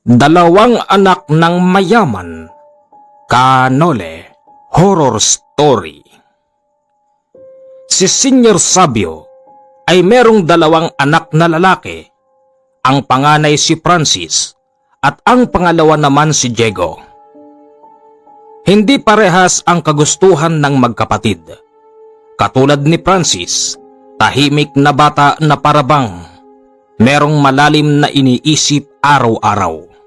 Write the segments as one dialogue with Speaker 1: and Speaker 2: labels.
Speaker 1: Dalawang anak ng mayaman. Canole Horror Story. Si Senyor Sabio ay merong dalawang anak na lalaki. Ang panganay si Francis at ang pangalawa naman si Diego. Hindi parehas ang kagustuhan ng magkapatid. Katulad ni Francis, tahimik na bata na parabang merong malalim na iniisip araw-araw.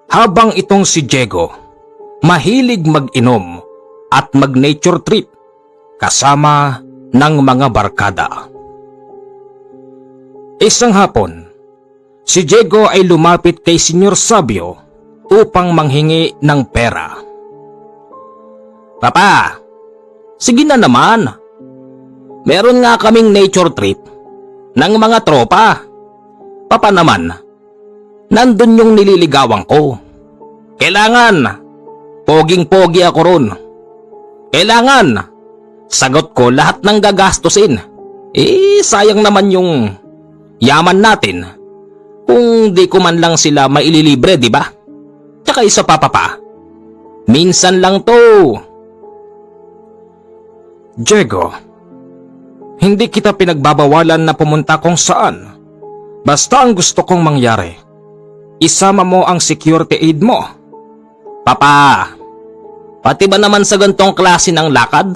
Speaker 1: Habang itong si Diego, mahilig mag-inom at mag-nature trip kasama ng mga barkada. Isang hapon, si Diego ay lumapit kay Senyor Sabio upang manghingi ng pera. "Papa, sige na naman. Meron nga kaming nature trip ng mga tropa. Papa naman, nandun yung nililigawan ko. Kailangan, poging-pogi ako ron. Kailangan, sagot ko lahat ng gagastusin. Sayang naman yung yaman natin kung di ko man lang sila maililibre, di ba? Tsaka isa pa, Papa, minsan lang to." "Diego, hindi kita pinagbabawalan na pumunta kung saan. Basta ang gusto kong mangyari, isama mo ang security aid mo." "Papa, pati ba naman sa gantong klase ng lakad?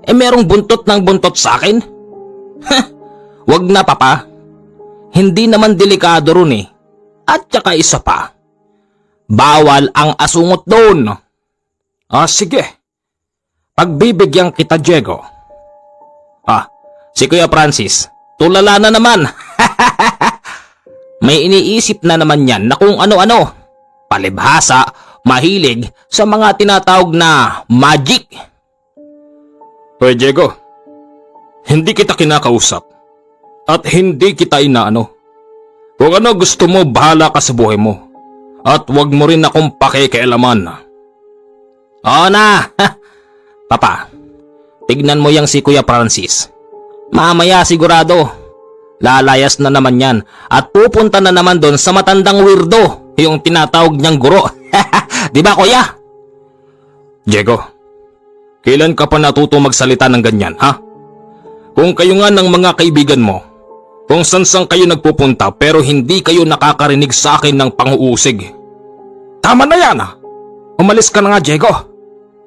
Speaker 1: Merong buntot ng buntot sa akin?" "Wag na, Papa. Hindi naman delikado ron eh. At saka isa pa, bawal ang asungot doon." Sige. Pagbibigyan kita, Diego." Si Kuya Francis, tulala na naman." May iniisip na naman yan na kung ano-ano. Palibhasa, mahilig sa mga tinatawag na magic. "Hoy Diego, hindi kita kinakausap at hindi kita inaano. Kung ano gusto mo, bahala ka sa buhay mo. At wag mo rin akong pakikialaman." "Oo na." "Papa, tignan mo yang si Kuya Francis. Mamaya sigurado, lalayas na naman yan at pupunta na naman doon sa matandang weirdo, yung tinatawag niyang guro." "Di ba, Kuya?" "Diego, kailan ka pa natuto magsalita ng ganyan, ha? Kung kayo nga ng mga kaibigan mo, kung saan kayo nagpupunta pero hindi kayo nakakarinig sa akin ng pang-uusig." "Tama na yan, umalis ka na nga, Diego."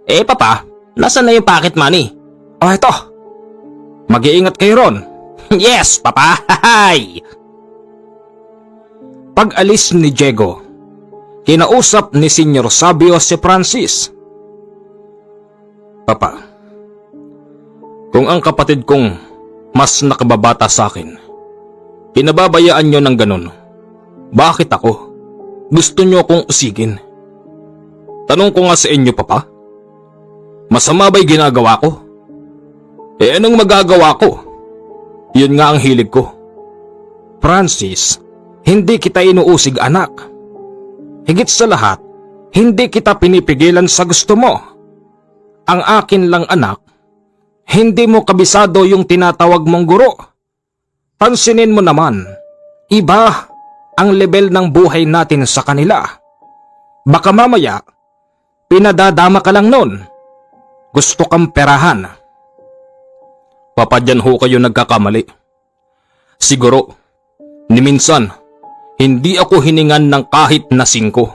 Speaker 1: Papa, nasaan na yung pocket money?" Ito. Mag-iingat kayo ron." "Yes, Papa." Pag-alis ni Diego, kinausap ni Senyor Sabio si Francis. "Papa, kung ang kapatid kong mas nakababata sa akin, pinababayaan nyo ng ganun, bakit ako? Gusto nyo akong usigin? Tanong ko nga sa inyo, Papa, masama ba'y ginagawa ko? Anong magagawa ko? Yun nga ang hilig ko." "Francis, hindi kita inuusig, anak. Higit sa lahat, hindi kita pinipigilan sa gusto mo. Ang akin lang, anak, hindi mo kabisado yung tinatawag mong guro. Pansinin mo naman, iba ang level ng buhay natin sa kanila. Baka mamaya, pinadadama ka lang nun. Gusto kang perahan." "Papa, dyan ho kayo nagkakamali. Siguro, ni minsan, hindi ako hiningan ng kahit na 5.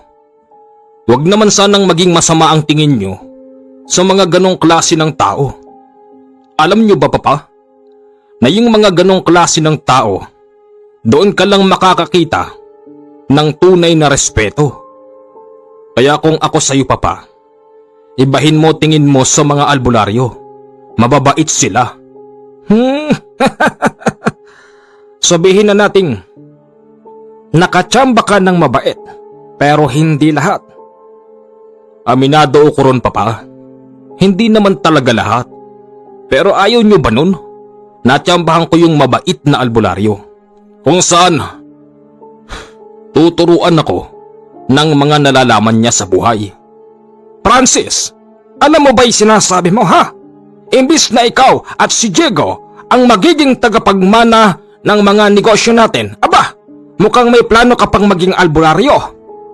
Speaker 1: Huwag naman sanang maging masama ang tingin nyo sa mga ganong klase ng tao. Alam nyo ba, Papa, na yung mga ganong klase ng tao, doon ka lang makakakita ng tunay na respeto. Kaya kung ako sa'yo, Papa, ibahin mo tingin mo sa mga albularyo. Mababait sila." Sabihin na nating nakatsamba ka ng mabait, pero hindi lahat. Aminado ko ron, Papa. Hindi naman talaga lahat. Pero ayaw nyo ba nun? Natsambahan ko yung mabait na albularyo, kung saan tuturuan ako ng mga nalalaman niya sa buhay." "Francis, alam mo ba'y sinasabi mo, ha? Imbis na ikaw at si Diego ang magiging tagapagmana ng mga negosyo natin, aba, Mukhang may plano ka pang maging albularyo.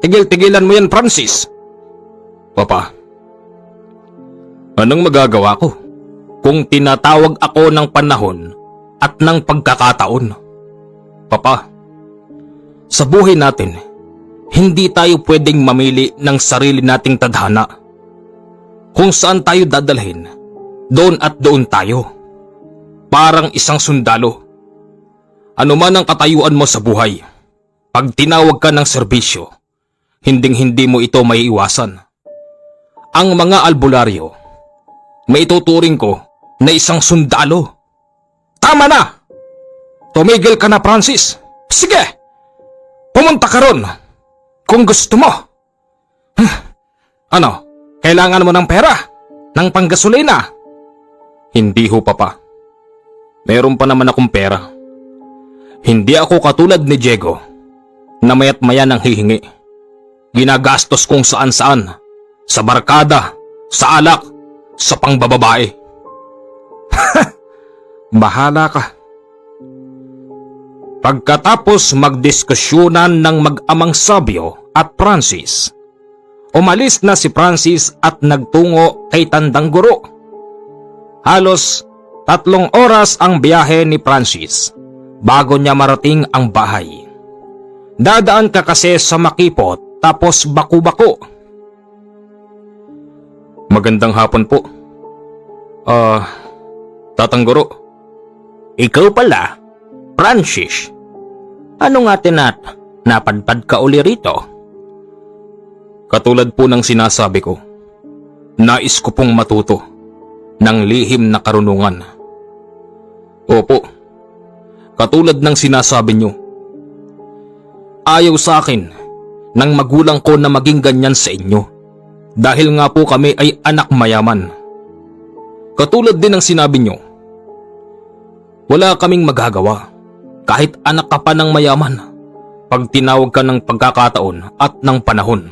Speaker 1: Tigil-tigilan mo yan, Francis. Papa, anong magagawa ko kung tinatawag ako ng panahon at ng pagkakataon? Papa, sa buhay natin, hindi tayo pwedeng mamili ng sarili nating tadhana. Kung saan tayo dadalhin, doon at doon tayo. Parang isang sundalo. Ano man ang katayuan mo sa buhay, pag tinawag ka ng serbisyo, hinding-hindi mo ito maiiwasan. Ang mga albularyo, maituturing ko na isang sundalo. Tama na! Tumigil ka na, Francis. Sige! Pumunta ka ron kung gusto mo. Ano? Kailangan mo ng pera? Ng panggasolina? Hindi ho, Papa. Meron pa naman akong pera. Hindi ako katulad ni Diego na mayat maya nang hihingi. Ginagastos kung saan-saan. Sa barkada, sa alak, sa pangbababae. Bahala ka. Pagkatapos magdiskusyonan ng mag-amang Sabio at Francis, umalis na si Francis at nagtungo kay Tandang Guro. Halos 3 oras ang biyahe ni Francis bago niya marating ang bahay. Dadaan ka kasi sa Makipot tapos Baku-Baku. Magandang hapon po. Tatang Guro.
Speaker 2: Ikaw pala, Francis. Ano nga napadpad ka uli rito?
Speaker 1: Katulad po ng sinasabi ko, nais ko pong matuto ng lihim na karunungan. Opo, katulad ng sinasabi nyo. Ayaw sa akin ng magulang ko na maging ganyan sa inyo dahil nga po kami ay anak mayaman. Katulad din ng sinabi nyo, wala kaming magagawa kahit anak ka pa ng mayaman pag tinawag ka ng pagkakataon at ng panahon.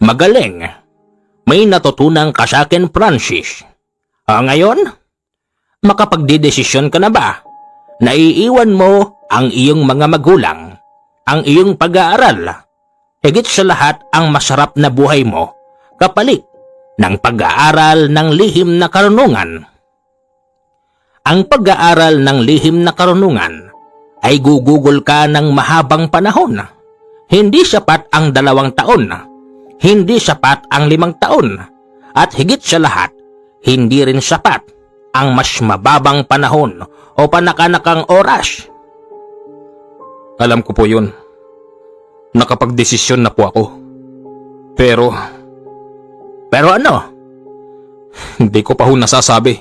Speaker 2: Magaling. May natutunan ka sa akin, Francis. Ngayon, makapagdedesisyon ka na ba? Naiiwan mo ang iyong mga magulang, ang iyong pag-aaral, higit sa lahat ang masarap na buhay mo, kapalit ng pag-aaral ng lihim na karunungan. Ang pag-aaral ng lihim na karunungan ay gugugol ka ng mahabang panahon. Hindi sapat ang 2 taon. Hindi sapat ang 5 taon. At higit sa lahat, hindi rin sapat ang mas mababang panahon o panakanakang oras.
Speaker 1: Alam ko po yun. Nakapagdesisyon na po ako. Pero
Speaker 2: ano?
Speaker 1: hindi ko pa ho nasasabi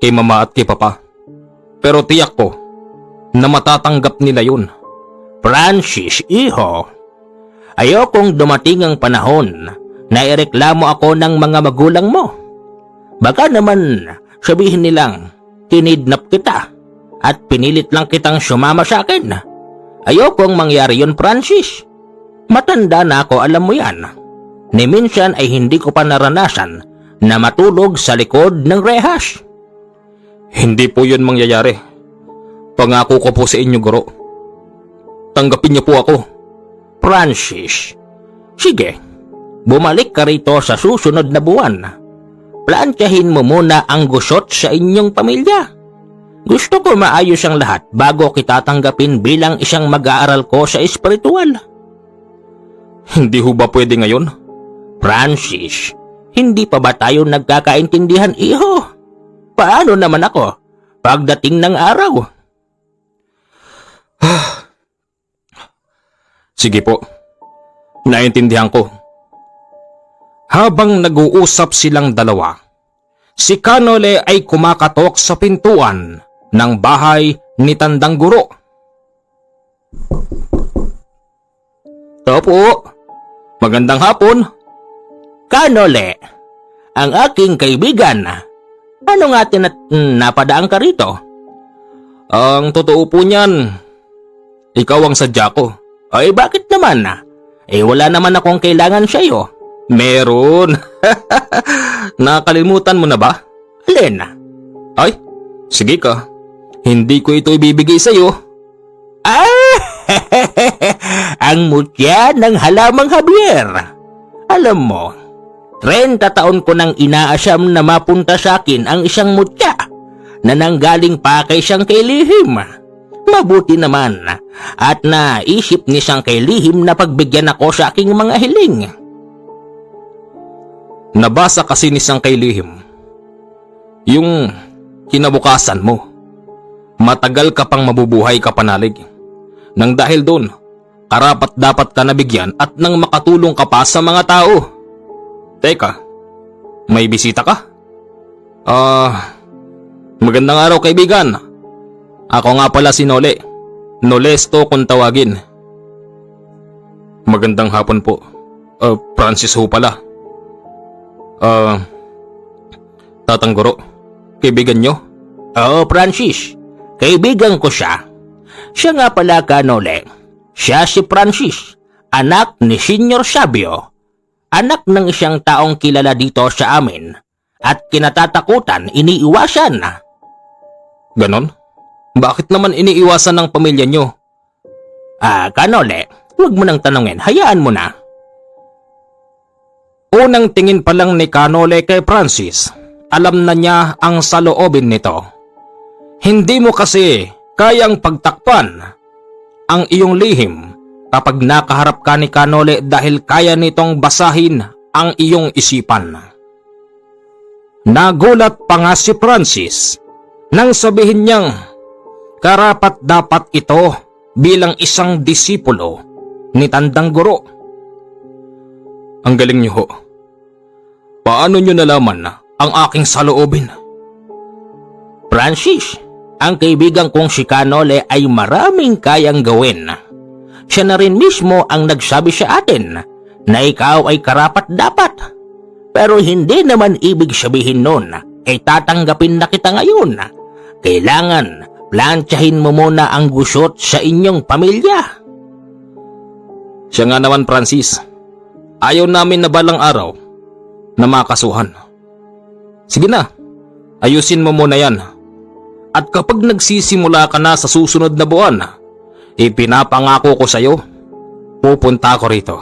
Speaker 1: kay mama at kay papa. Pero tiyak ko na matatanggap nila yun.
Speaker 2: Francis, iho. Ayokong dumating ang panahon na ireklamo ako ng mga magulang mo. Baka naman sabihin nilang kinidnap kita at pinilit lang kitang sumama sa akin. Ayokong mangyari yun, Francis. Matanda na ako, alam mo yan. Ni minsan ay hindi ko pa naranasan na matulog sa likod ng rehas.
Speaker 1: Hindi po yun mangyayari. Pangako ko po sa inyo, Guro. Tanggapin niyo po ako.
Speaker 2: Francis, sige, bumalik ka rito sa susunod na buwan. Plantyahin mo muna ang gusot sa inyong pamilya. Gusto ko maayos ang lahat bago kita tanggapin bilang isang mag-aaral ko sa espiritual.
Speaker 1: Hindi ho ba pwede ngayon?
Speaker 2: Francis, hindi pa ba tayo nagkakaintindihan, iho? Paano naman ako pagdating ng araw?
Speaker 1: Sige po, naintindihan ko. Habang nag-uusap silang dalawa, si Canole ay kumakatok sa pintuan ng bahay ni Tandang Guro.
Speaker 2: Opo,
Speaker 1: Magandang hapon.
Speaker 2: Canole, ang aking kaibigan. Ano nga napadaan ka rito?
Speaker 1: Ang totoo po niyan, ikaw ang sadya ko.
Speaker 2: Ay bakit naman? Wala naman akong kailangan sa iyo.
Speaker 1: Meron. Nakalimutan mo na ba?
Speaker 2: Alin?
Speaker 1: Ay, sige ka. Hindi ko ito ibibigay sa iyo.
Speaker 2: Ah! ang mutya ng halamang Javier. Alam mo, 30 taon ko nang inaasyam na mapunta sa akin ang isang mutya na nanggaling pa kay Siyangkay Lihim. Mabuti naman at naisip ni Siyangkay Lihim na pagbigyan ako sa aking mga hiling.
Speaker 1: Nabasa kasi ni Siyangkay Lihim yung kinabukasan mo. Matagal ka pang mabubuhay ka panalig. Nang dahil doon, karapat dapat ka nabigyan at nang makatulong ka pa sa mga tao. Teka, may bisita ka? Magandang araw kaibigan. Ako nga pala si Nole. Nolesto kung tawagin. Magandang hapon po. Francis ho pala. Tatang Guro, kaibigan nyo?
Speaker 2: Oo, Francis. Kaibigan ko siya. Siya nga pala Nole. Siya si Francis, anak ni Senyor Sabio. Anak ng isang taong kilala dito sa amin at kinatatakutan iniiwasan.
Speaker 1: Ganon? Bakit naman iniiwasan ng pamilya nyo?
Speaker 2: Nole, huwag mo nang tanungin. Hayaan mo na.
Speaker 1: Unang tingin pa lang ni Kanole kay Francis, alam na niya ang saloobin nito. Hindi mo kasi kayang pagtakpan ang iyong lihim kapag nakaharap ka ni Kanole dahil kaya nitong basahin ang iyong isipan. Nagulat pa nga si Francis nang sabihin niyang karapat dapat ito bilang isang disipulo ni Tandang Guro. Ang galing niyo ho. Paano niyo nalaman ang aking saloobin?
Speaker 2: Francis, ang kaibigan kong si Kanole ay maraming kayang gawin. Siya na rin mismo ang nagsabi sa atin na ikaw ay karapat-dapat. Pero hindi naman ibig sabihin nun ay tatanggapin na kita ngayon. Kailangan plantsahin mo muna ang gusot sa inyong pamilya.
Speaker 1: Siya nga naman, Francis. Ayaw namin na balang araw na makasuhan. Sige na, ayusin mo muna yan. At kapag nagsisimula ka na sa susunod na buwan, ipinapangako ko sa iyo, pupunta ako rito.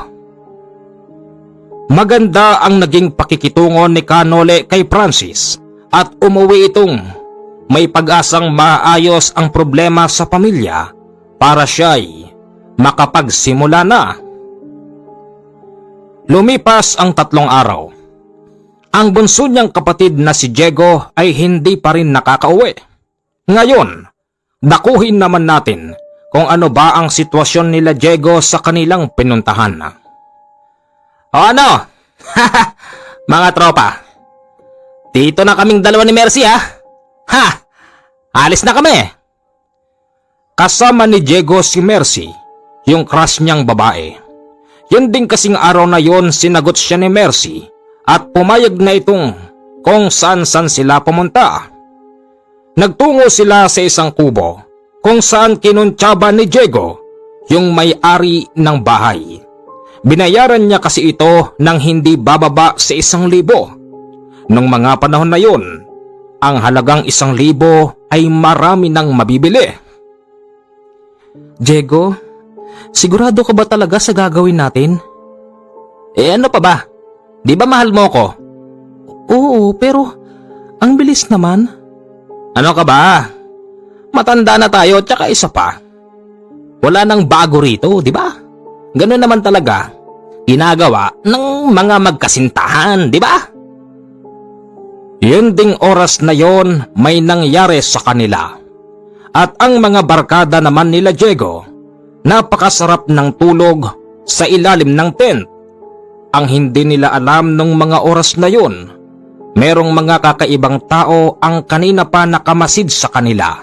Speaker 1: Maganda ang naging pakikitungo ni Kanole kay Francis at umuwi itong may pag-asang maayos ang problema sa pamilya para siya'y makapagsimula na. Lumipas ang 3 araw. Ang bunso niyang kapatid na si Diego ay hindi pa rin nakakauwi. Ngayon, dakuhin naman natin kung ano ba ang sitwasyon nila Diego sa kanilang pinuntahan.
Speaker 2: O ano? Mga tropa, dito na kaming dalawa ni Mercy ha? Ha? Alis na kami.
Speaker 1: Kasama ni Diego si Mercy, yung crush niyang babae. Yun din kasing araw na yon sinagot siya ni Mercy at pumayag na itong kung saan-saan sila pumunta. Nagtungo sila sa isang kubo kung saan kinuntsaba ni Diego yung may-ari ng bahay. Binayaran niya kasi ito ng hindi bababa sa 1,000. Nung mga panahon na yun, ang halagang 1,000 ay marami nang mabibili.
Speaker 2: Diego, sigurado ka ba talaga sa gagawin natin? Ano pa ba? Di ba mahal mo ko? Oo, pero ang bilis naman. Ano ka ba? Matanda na tayo tsaka isa pa. Wala nang bago rito, di ba? Ganun naman talaga ginagawa ng mga magkasintahan, di ba?
Speaker 1: Yun ding oras na yon may nangyari sa kanila. At ang mga barkada naman nila Diego, napakasarap ng tulog sa ilalim ng tent. Ang hindi nila alam nung mga oras na yon, merong mga kakaibang tao ang kanina pa nakamasid sa kanila.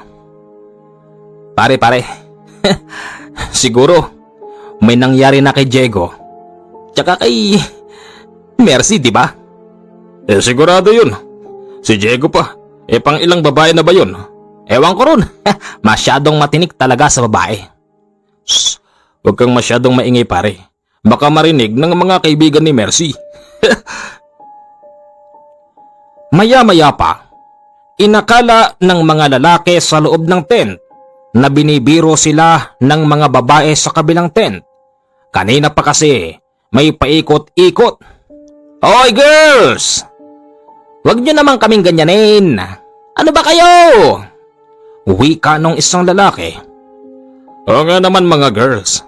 Speaker 2: Pare, siguro may nangyari na kay Diego. Tsaka kay Mercy, di ba?
Speaker 1: Sigurado yun. Si Diego pa. Pang ilang babae na ba yun?
Speaker 2: Ewan ko ron. Masyadong matinik talaga sa babae.
Speaker 1: Shh, huwag kang masyadong maingay pare. Baka marinig ng mga kaibigan ni Mercy. Maya-maya pa, inakala ng mga lalaki sa loob ng tent na binibiro sila ng mga babae sa kabilang tent
Speaker 2: Kanina pa kasi may paikot-ikot. Hoy girls! Huwag nyo naman kaming ganyanin. Ano ba kayo? Wika nung isang lalaki.
Speaker 1: Oo nga naman mga girls.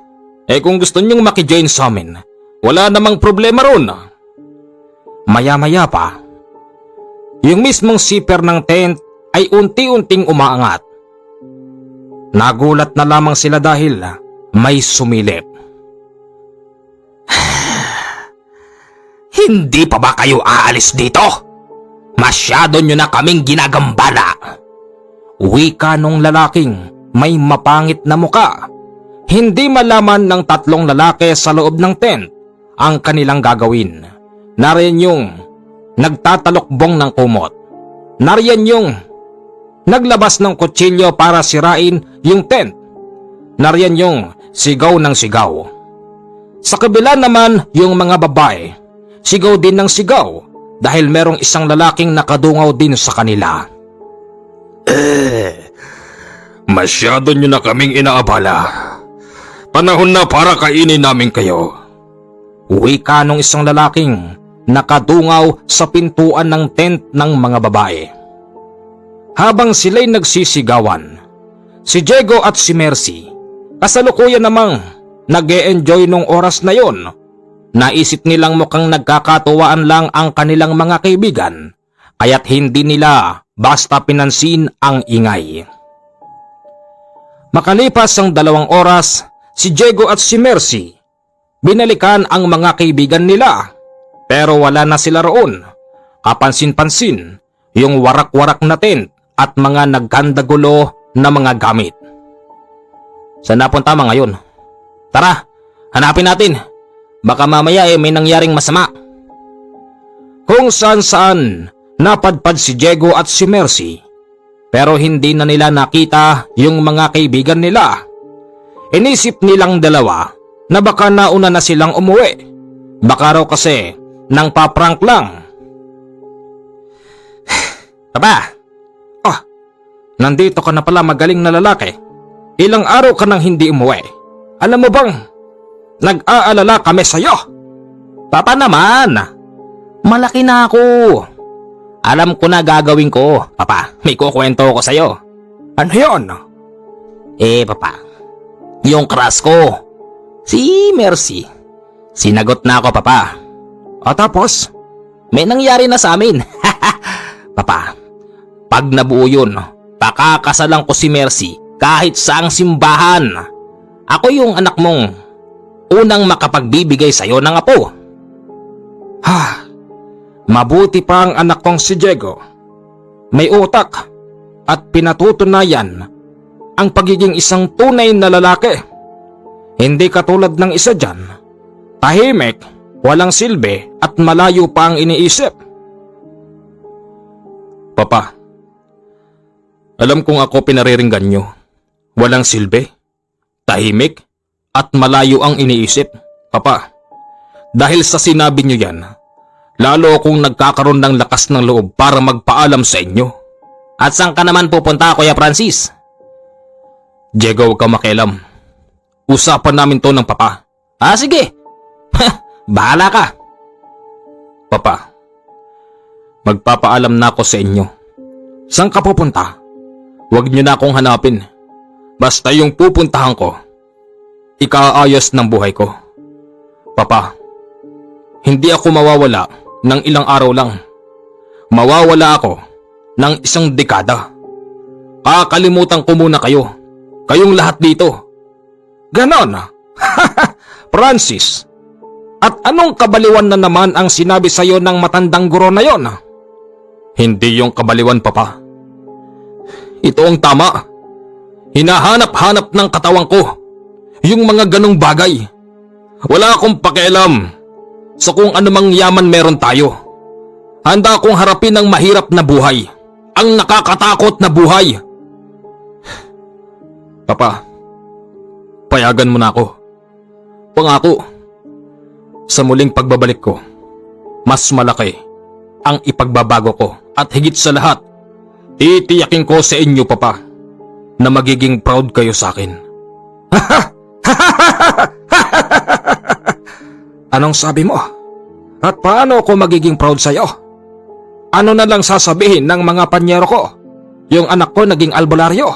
Speaker 1: Kung gusto nyong makijoin sa amin, wala namang problema ron.
Speaker 2: Maya-maya pa, yung mismong zipper ng tent ay unti-unting umaangat. Nagulat na lamang sila dahil may sumilip. Hindi pa ba kayo aalis dito? Masyado nyo na kaming ginagambala. Wika nung lalaking may mapangit na muka. Hindi malaman ng tatlong lalaki sa loob ng tent ang kanilang gagawin. Nariyan yung nagtatalokbong ng kumot. Nariyan yung naglabas ng kutsilyo para sirain yung tent. Nariyan yung sigaw ng sigaw. Sa kabila naman yung mga babae, sigaw din ng sigaw dahil merong isang lalaking nakadungaw din sa kanila.
Speaker 1: Masyado nyo na kaming inaabala. Panahon na para kainin namin kayo.
Speaker 2: Wika nung isang lalaking nakadungaw sa pintuan ng tent ng mga babae. Habang sila'y nagsisigawan, si Diego at si Mercy kasalukuyan namang nag-e-enjoy nung oras na yon. Naisip nilang mukhang nagkakatuwaan lang ang kanilang mga kaibigan, kaya't hindi nila basta pinansin ang ingay. Makalipas ang 2 oras, si Diego at si Mercy binalikan ang mga kaibigan nila, pero wala na sila roon. Kapansin-pansin yung warak-warak na tent at mga nagkandagulo na mga gamit. Saan napunta mga ngayon? Tara, hanapin natin. Baka mamaya may nangyaring masama. Kung saan-saan napadpad si Diego at si Mercy, pero hindi na nila nakita yung mga kaibigan nila. Inisip nilang dalawa na baka nauna na silang umuwi. Baka raw kasi nang paprank lang. Papa! Oh, nandito ka na pala magaling na lalaki. Ilang araw ka nang hindi umuwi. Alam mo bang, nag-aalala kami sa'yo. Papa naman, malaki na ako. Alam ko na gagawin ko. Papa, may kukwento ko sa'yo. Ano yun? Papa, yung crush ko, si Mercy. Sinagot na ako, Papa. O tapos, may nangyari na sa amin. Papa, pag nabuo yun, pakakasalan ko si Mercy kahit saang simbahan. Ako yung anak mong unang makapagbibigay sa'yo ng apo. Mabuti pa ang anak kong si Diego. May utak at pinatutunayan ang pagiging isang tunay na lalaki. Hindi katulad ng isa dyan, tahimik, walang silbi at malayo pa ang iniisip.
Speaker 1: Papa, alam kong ako pinariringgan nyo. Walang silbi, tahimik, at malayo ang iniisip. Papa, dahil sa sinabi nyo yan, lalo akong nagkakaroon ng lakas ng loob para magpaalam sa inyo.
Speaker 2: At saan ka naman pupunta, Kuya Francis?
Speaker 1: Diego, huwag kang makialam. Usapan namin to ng Papa.
Speaker 2: Sige. Bahala ka.
Speaker 1: Papa, magpapaalam na ako sa inyo. Saan ka pupunta? Huwag nyo na akong hanapin. Basta yung pupuntahan ko, ikaayos ng buhay ko. Papa, hindi ako mawawala ng ilang araw lang. Mawawala ako ng 1 dekada. Kakalimutan ko muna kayo. Kayong lahat dito. Ganon. Francis, at anong kabaliwan na naman ang sinabi sa'yo ng matandang guro na yon? Hindi yung kabaliwan, Papa. Ito ang tama. Hinahanap-hanap ng katawan ko yung mga ganong bagay. Wala akong pakialam sa kung anumang yaman meron tayo. Handa akong harapin ang mahirap na buhay, ang nakakatakot na buhay. Papa, payagan mo na ako. Pangako, sa muling pagbabalik ko, mas malaki ang ipagbabago ko at higit sa lahat, titiyakin ko sa inyo, Papa, na magiging proud kayo sa akin. Anong sabi mo? At paano ako magiging proud sa'yo? Ano na lang sasabihin ng mga panyero ko? Yung anak ko naging albularyo.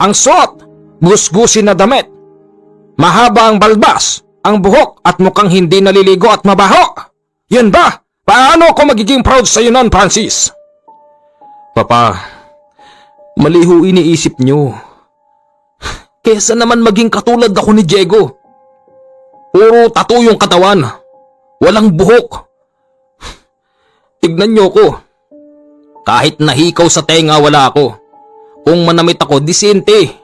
Speaker 1: Ang suot, gusgusin na damit. Mahaba ang balbas, ang buhok at mukhang hindi naliligo at mabaho. Yun ba? Paano ako magiging proud sa'yo nun, Francis? Papa, mali ho iniisip nyo. Kesa naman maging katulad ako ni Diego. Puro tattoo yung katawan. Walang buhok. Tignan nyo ko. Kahit nahikaw sa tenga wala ako. Kung manamit ako, disente.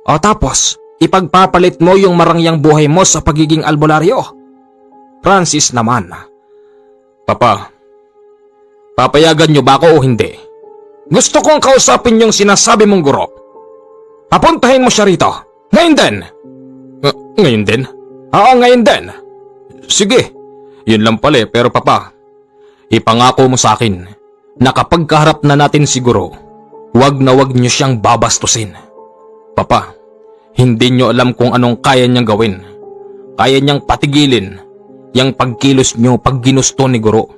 Speaker 1: O tapos, ipagpapalit mo yung marangyang buhay mo sa pagiging albularyo. Francis naman. Papa, papayagan nyo ba ako o hindi? Gusto kong kausapin yung sinasabi mong guro. Papuntahin mo siya rito. Ngayon din. Ngayon din? Oo, ngayon din. Sige, yun lang pala pero papa, ipangako mo sa akin na kapag kaharap na natin si guro, wag na wag niyo siyang babastusin. Papa, hindi niyo alam kung anong kaya niyang gawin. Kaya niyang patigilin yung pagkilos niyo pag ginusto ni guro.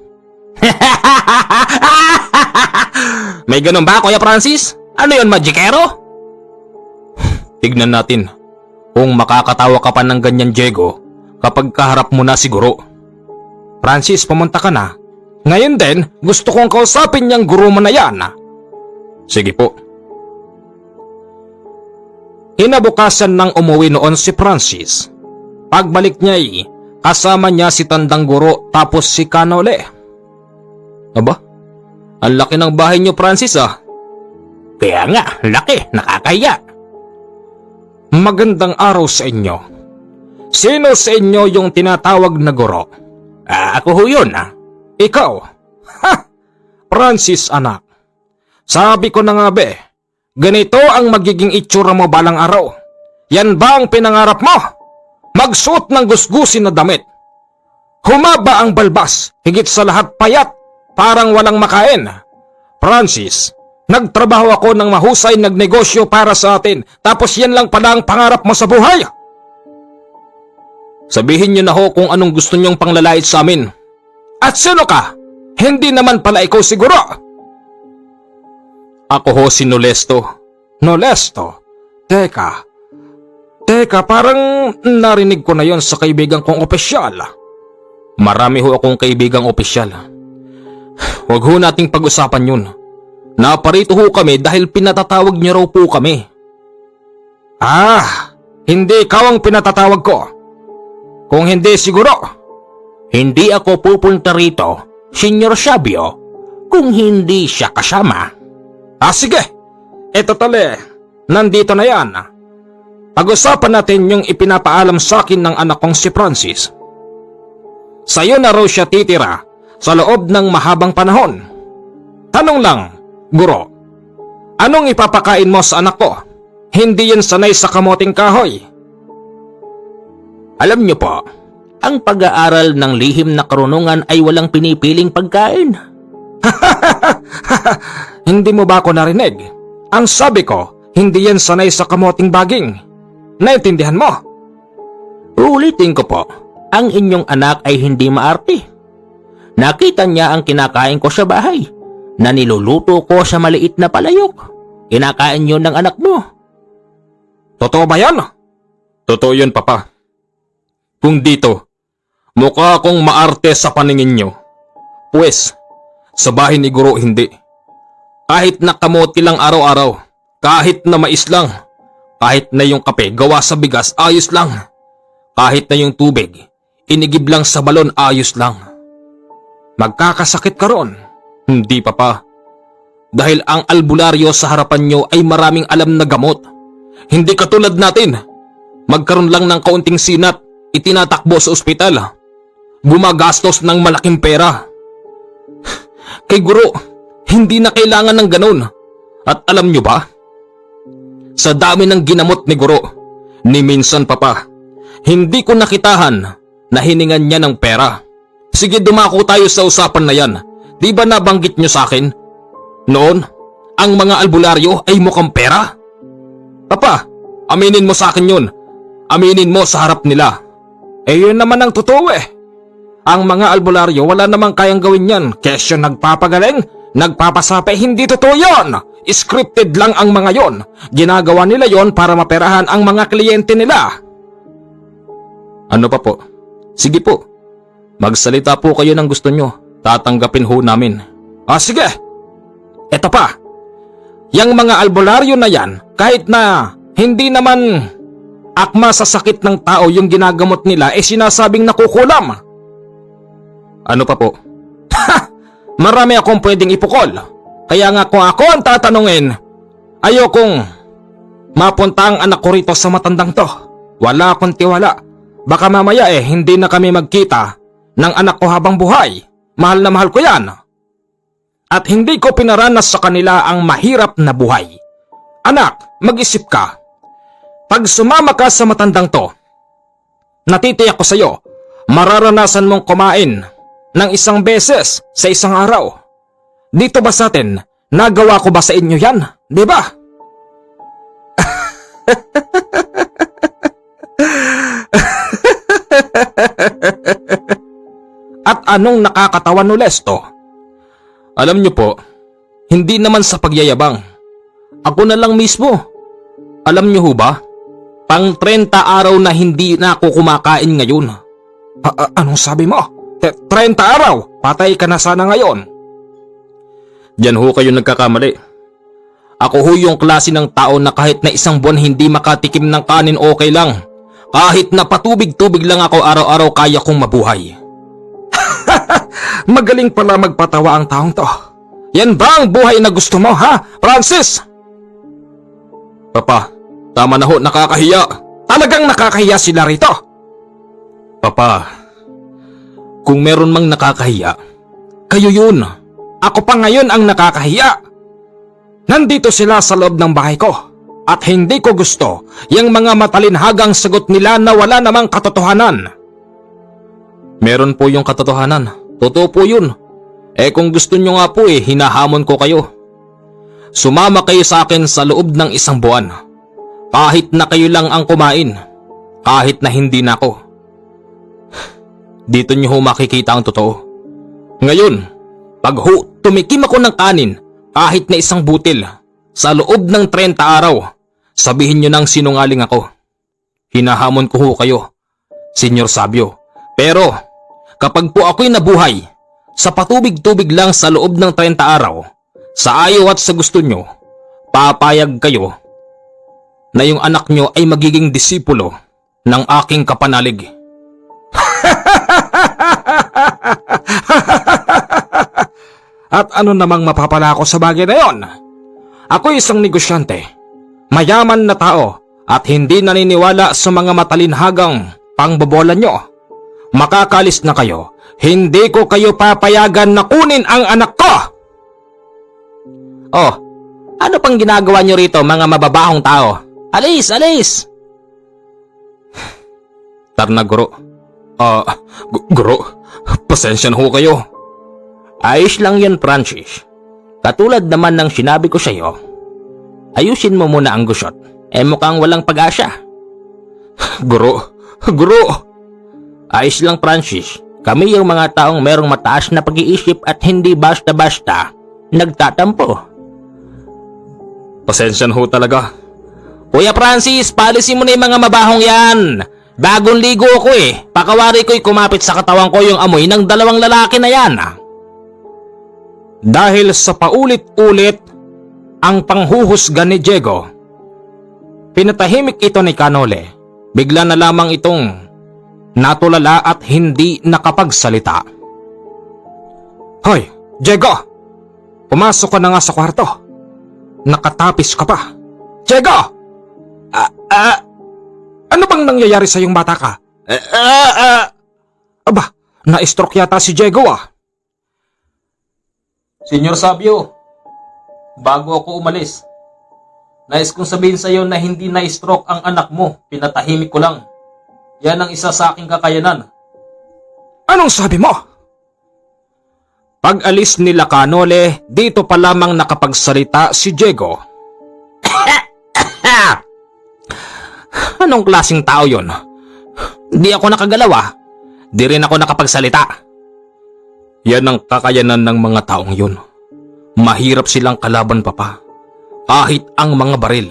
Speaker 1: May ganun ba, Kuya Francis? Ano yun, magikero? Tignan natin kung makakatawa ka pa ng ganyan, Diego, kapag kaharap mo na si guro. Francis, pumunta ka na. Ngayon din, gusto kong kausapin niyang guro mo na yan. Sige po. Kinabukasan nang umuwi noon si Francis. Pagbalik niya kasama niya si tandang guro tapos si Kanole. Aba, ang laki ng bahay niyo, Francis ah.
Speaker 2: Kaya nga, laki, nakakahiya.
Speaker 1: Magandang araw sa inyo. Sino sa inyo yung tinatawag na guro?
Speaker 2: Ako ho yun.
Speaker 1: Ikaw? Ha! Francis anak. Sabi ko na nga be, ganito ang magiging itsura mo balang araw. Yan ba ang pinangarap mo? Magsuot ng gusgusin na damit. Humaba ang balbas, higit sa lahat payat, parang walang makain. Francis, nagtrabaho ako ng mahusay nagnegosyo para sa atin, tapos yan lang pala ang pangarap mo sa buhay. Sabihin niyo na ho kung anong gusto niyong panglalait sa amin. At sino ka? Hindi naman pala ikaw siguro. Ako ho si Nolesto. Nolesto? Teka, parang narinig ko na yon sa kaibigan kong opisyal. Marami ho akong kaibigang opisyal. Huwag ho nating pag-usapan yun. Naparito ho kami dahil pinatatawag niyo raw po kami. Hindi ikaw ang pinatatawag ko. Kung hindi siguro,
Speaker 2: Hindi ako pupunta rito, Senyor Sabio, kung hindi siya kasama.
Speaker 1: sige. Eto tali, nandito na yan. Pag-usapan natin yung ipinapaalam sa akin ng anak kong si Francis. Sa'yo na raw siya titira sa loob ng mahabang panahon. Tanong lang, guro, anong ipapakain mo sa anak ko? Hindi yan sanay sa kamoting kahoy.
Speaker 2: Alam niyo po, ang pag-aaral ng lihim na karunungan ay walang pinipiling pagkain.
Speaker 1: Hindi mo ba ako narinig? Ang sabi ko, hindi yan sanay sa kamoting baging. Naintindihan mo?
Speaker 2: Ulitin ko po, ang inyong anak ay hindi maarte. Nakita niya ang kinakain ko sa bahay, na niluluto ko sa maliit na palayok. Kinakain yun ng anak mo.
Speaker 1: Totoo ba yan? Totoo yun, Papa. Kung dito, mukha akong maarte sa paningin nyo. Pues, sa bahay ni Guro hindi. Kahit na kamote lang araw-araw, kahit na mais lang, kahit na yung kape gawa sa bigas, ayos lang. Kahit na yung tubig, inigib lang sa balon, ayos lang. Magkakasakit ka ron? Hindi, Papa. Dahil ang albularyo sa harapan nyo ay maraming alam na gamot. Hindi katulad natin. Magkaroon lang ng kaunting sinat, itinatakbo sa ospital. Gumagastos ng malaking pera. Kay Guro, hindi na kailangan ng ganun. At alam nyo ba? Sa dami ng ginamot ni Guro, ni minsan Papa, hindi ko nakitahan na hiningan niya ng pera. Sige, dumako tayo sa usapan na yan. Di ba nabanggit nyo sa akin? Noon, ang mga albularyo ay mukhang pera. Papa, aminin mo sa akin yun. Aminin mo sa harap nila. Yun naman ang totoo eh. Ang mga albularyo wala namang kayang gawin yan. Kesyo nagpapagaling, nagpapasape, hindi totoo yun. Scripted lang ang mga yon. Ginagawa nila yon para maperahan ang mga kliyente nila. Ano pa po? Sige po. Magsalita po kayo ng gusto nyo. Tatanggapin ho namin. Sige. Eto pa. Yang mga albularyo na yan, kahit na hindi naman akma sa sakit ng tao yung ginagamot nila, sinasabing nakukulam. Ano pa po? Marami akong pwedeng ipukol. Kaya nga kung ako ang tatanungin, ayokong mapunta ang anak ko rito sa matandang to. Wala akong tiwala. Baka mamaya hindi na kami magkita ng anak ko habang buhay. Mahal na mahal ko yan. At hindi ko pinaranas sa kanila ang mahirap na buhay. Anak, mag-isip ka. Pag sumama ka sa matandang to, natitiyak ko sa'yo, mararanasan mong kumain ng isang beses sa isang araw. Dito ba sa atin, nagawa ko ba sa inyo yan? Di ba? At anong nakakatawa no, Lesto? Alam niyo po, hindi naman sa pagyayabang. Ako na lang mismo. Alam niyo ho ba? Pang 30 araw na hindi na ako kumakain ngayon. Anong sabi mo? 30 araw? Patay ka na sana ngayon. Diyan ho kayo nagkakamali. Ako ho yung klase ng tao na kahit na isang buwan hindi makatikim ng kanin okay lang. Kahit na patubig-tubig lang ako araw-araw kaya kong mabuhay. Magaling pala magpatawa ang taong to. Yan ba ang buhay na gusto mo, ha, Francis? Papa, tama na ho, nakakahiya. Talagang nakakahiya sila rito. Papa, kung meron mang nakakahiya, kayo yun. Ako pa ngayon ang nakakahiya. Nandito sila sa loob ng bahay ko at hindi ko gusto yung mga matalinhagang sagot nila na wala namang katotohanan. Meron po yung katotohanan. Totoo po yun. Kung gusto nyo nga po hinahamon ko kayo. Sumama kayo sa akin sa loob ng isang buwan. Kahit na kayo lang ang kumain. Kahit na hindi na ako. Dito nyo ho makikita ang totoo. Ngayon, pag tumikim ako ng kanin, kahit na isang butil, sa loob ng 30 araw, sabihin nyo nang sinungaling ako. Hinahamon ko ho kayo, Senyor Sabio. Pero, kapag po ako'y nabuhay, sa patubig-tubig lang sa loob ng 30 araw, sa ayaw at sa gusto nyo, papayag kayo na yung anak nyo ay magiging disipulo ng aking kapanalig. At ano namang mapapala ko sa bagay na yon? Ako isang negosyante, mayaman na tao at hindi naniniwala sa mga matalinhagang pangbobola nyo. Makakalis na kayo, hindi ko kayo papayagan na kunin ang anak ko!
Speaker 2: Oh, ano pang ginagawa nyo rito mga mababahong tao? Alis, alis!
Speaker 1: Tarna, Guro. Guro, pasensya na ho kayo.
Speaker 2: Ayos lang yan, Francis. Katulad naman ng sinabi ko sa'yo, ayusin mo muna ang gusot. Mukhang walang pag-asa.
Speaker 1: Guro.
Speaker 2: Ayos lang, Francis. Kami yung mga taong merong mataas na pag-iisip at hindi basta-basta nagtatampo.
Speaker 1: Pasensya na ho talaga.
Speaker 2: Kuya Francis, palisin mo na yung mga mabahong yan. Bagong ligo ako Pakawari ko'y kumapit sa katawan ko yung amoy ng dalawang lalaki na yan.
Speaker 1: Dahil sa paulit-ulit ang panghuhusga ni Diego, pinatahimik ito ni Canole. Bigla na lamang itong natulala at hindi nakapagsalita. Hoy, Diego! Pumasok ka na nga sa kwarto. Nakatapis ka pa. Diego! Ano bang nangyayari sa iyong bata ka? Aba, na-stroke yata si Diego Senyor Sabio, bago ako umalis, nais kong sabihin sa iyo na hindi na-stroke ang anak mo, pinatahimik ko lang. Yan ang isa sa aking kakayanan. Anong sabi mo? Pag-alis nila Canole, dito pa lamang nakapagsalita si Diego.
Speaker 2: Anong klaseng tao yon? Di ako nakagalaw ah. Di rin ako nakapagsalita.
Speaker 1: Yan ang kakayanan ng mga taong yun. Mahirap silang kalaban, Papa. Kahit ang mga baril,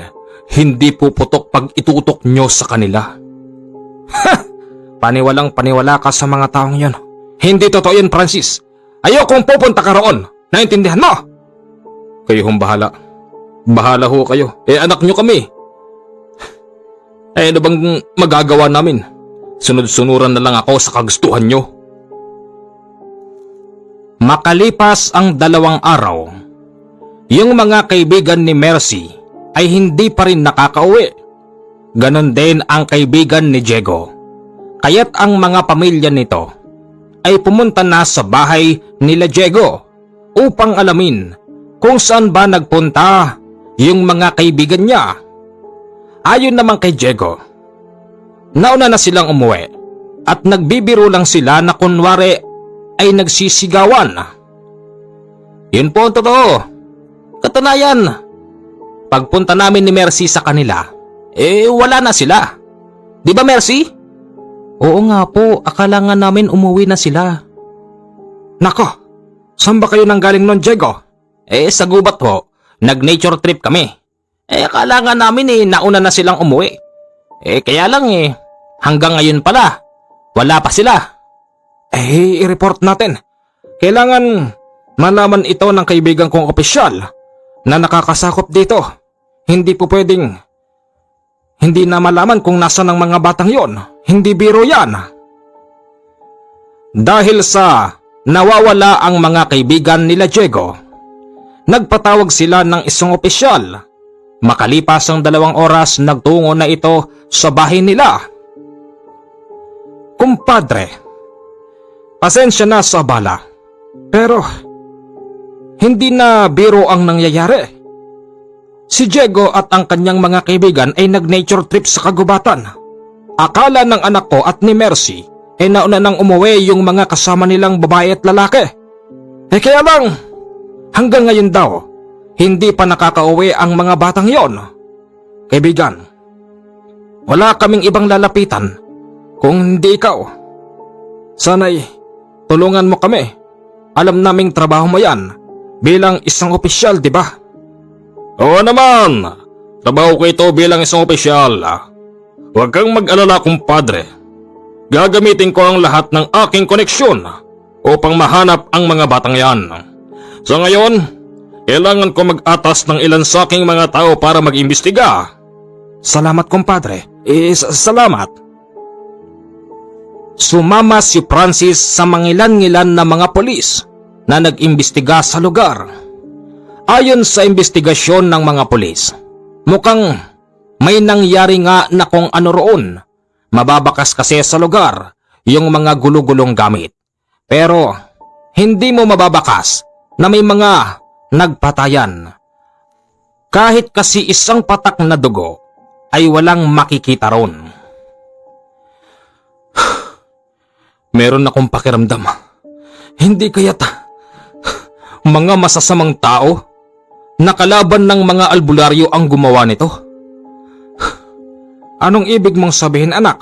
Speaker 1: hindi puputok pag itutok nyo sa kanila. Paniwalang paniwala ka sa mga taong yun. Hindi totoo yun, Francis. Ayokong pupunta ka roon. Naintindihan mo? Kayo hong bahala. Bahala ho kayo. Anak nyo kami. Ano bang magagawa namin? Sunod-sunuran na lang ako sa kagustuhan nyo.
Speaker 2: Makalipas ang 2 araw, yung mga kaibigan ni Mercy ay hindi pa rin nakakauwi. Ganon din ang kaibigan ni Diego. Kaya't ang mga pamilya nito ay pumunta na sa bahay nila Diego upang alamin kung saan ba nagpunta yung mga kaibigan niya. Ayon naman kay Diego, nauna na silang umuwi at nagbibiro lang sila na kunwari ay nagsisigawan. Yun po ang totoo. Katunayan, pagpunta namin ni Mercy sa kanila, wala na sila. Di ba, Mercy? Oo nga po, akala nga namin umuwi na sila.
Speaker 1: Nako, saan ba kayo nanggaling nun, Diego?
Speaker 2: Sa gubat po, nag-nature trip kami. Akala nga namin nauna na silang umuwi. Kaya lang hanggang ngayon pala, wala pa sila.
Speaker 1: I-report natin. Kailangan malaman ito ng kaibigan kong opisyal na nakakasakop dito. Hindi po pwedeng hindi na malaman kung nasa ng mga batang yon. Hindi biro yan. Dahil sa nawawala ang mga kaibigan nila Diego, nagpatawag sila ng isang opisyal. Makalipas ang 2 oras, nagtungo na ito sa bahay nila. Kumpadre, pasensya na sa abala, pero hindi na biro ang nangyayari. Si Diego at ang kanyang mga kaibigan ay nag-nature trip sa kagubatan. Akala ng anak ko at ni Mercy nauna nang umuwi yung mga kasama nilang babae at lalaki. Kaya lang, hanggang ngayon daw, hindi pa nakakauwi ang mga batang yon. Kaibigan, wala kaming ibang lalapitan kung hindi ikaw. Sana'y tulungan mo kami. Alam naming trabaho mo yan bilang isang opisyal, di ba? Oo naman. Trabaho ko ito bilang isang opisyal. Huwag kang mag-alala, kumpadre. Gagamitin ko ang lahat ng aking koneksyon upang mahanap ang mga batang yan. Sa ngayon, kailangan ko mag-atas ng ilan sa aking mga tao para mag-imbestiga. Salamat, kumpadre. Salamat. Sumama si Francis sa mangilan-ngilan na mga polis na nag-imbestiga sa lugar. Ayon sa investigasyon ng mga polis, mukhang may nangyari nga na kung ano roon. Mababakas kasi sa lugar yung mga gulugulong gamit. Pero hindi mo mababakas na may mga nagpatayan. Kahit kasi isang patak na dugo ay walang makikita ron. Meron akong pakiramdam. Hindi kaya't mga masasamang tao na kalaban ng mga albularyo ang gumawa nito? Anong ibig mong sabihin, anak?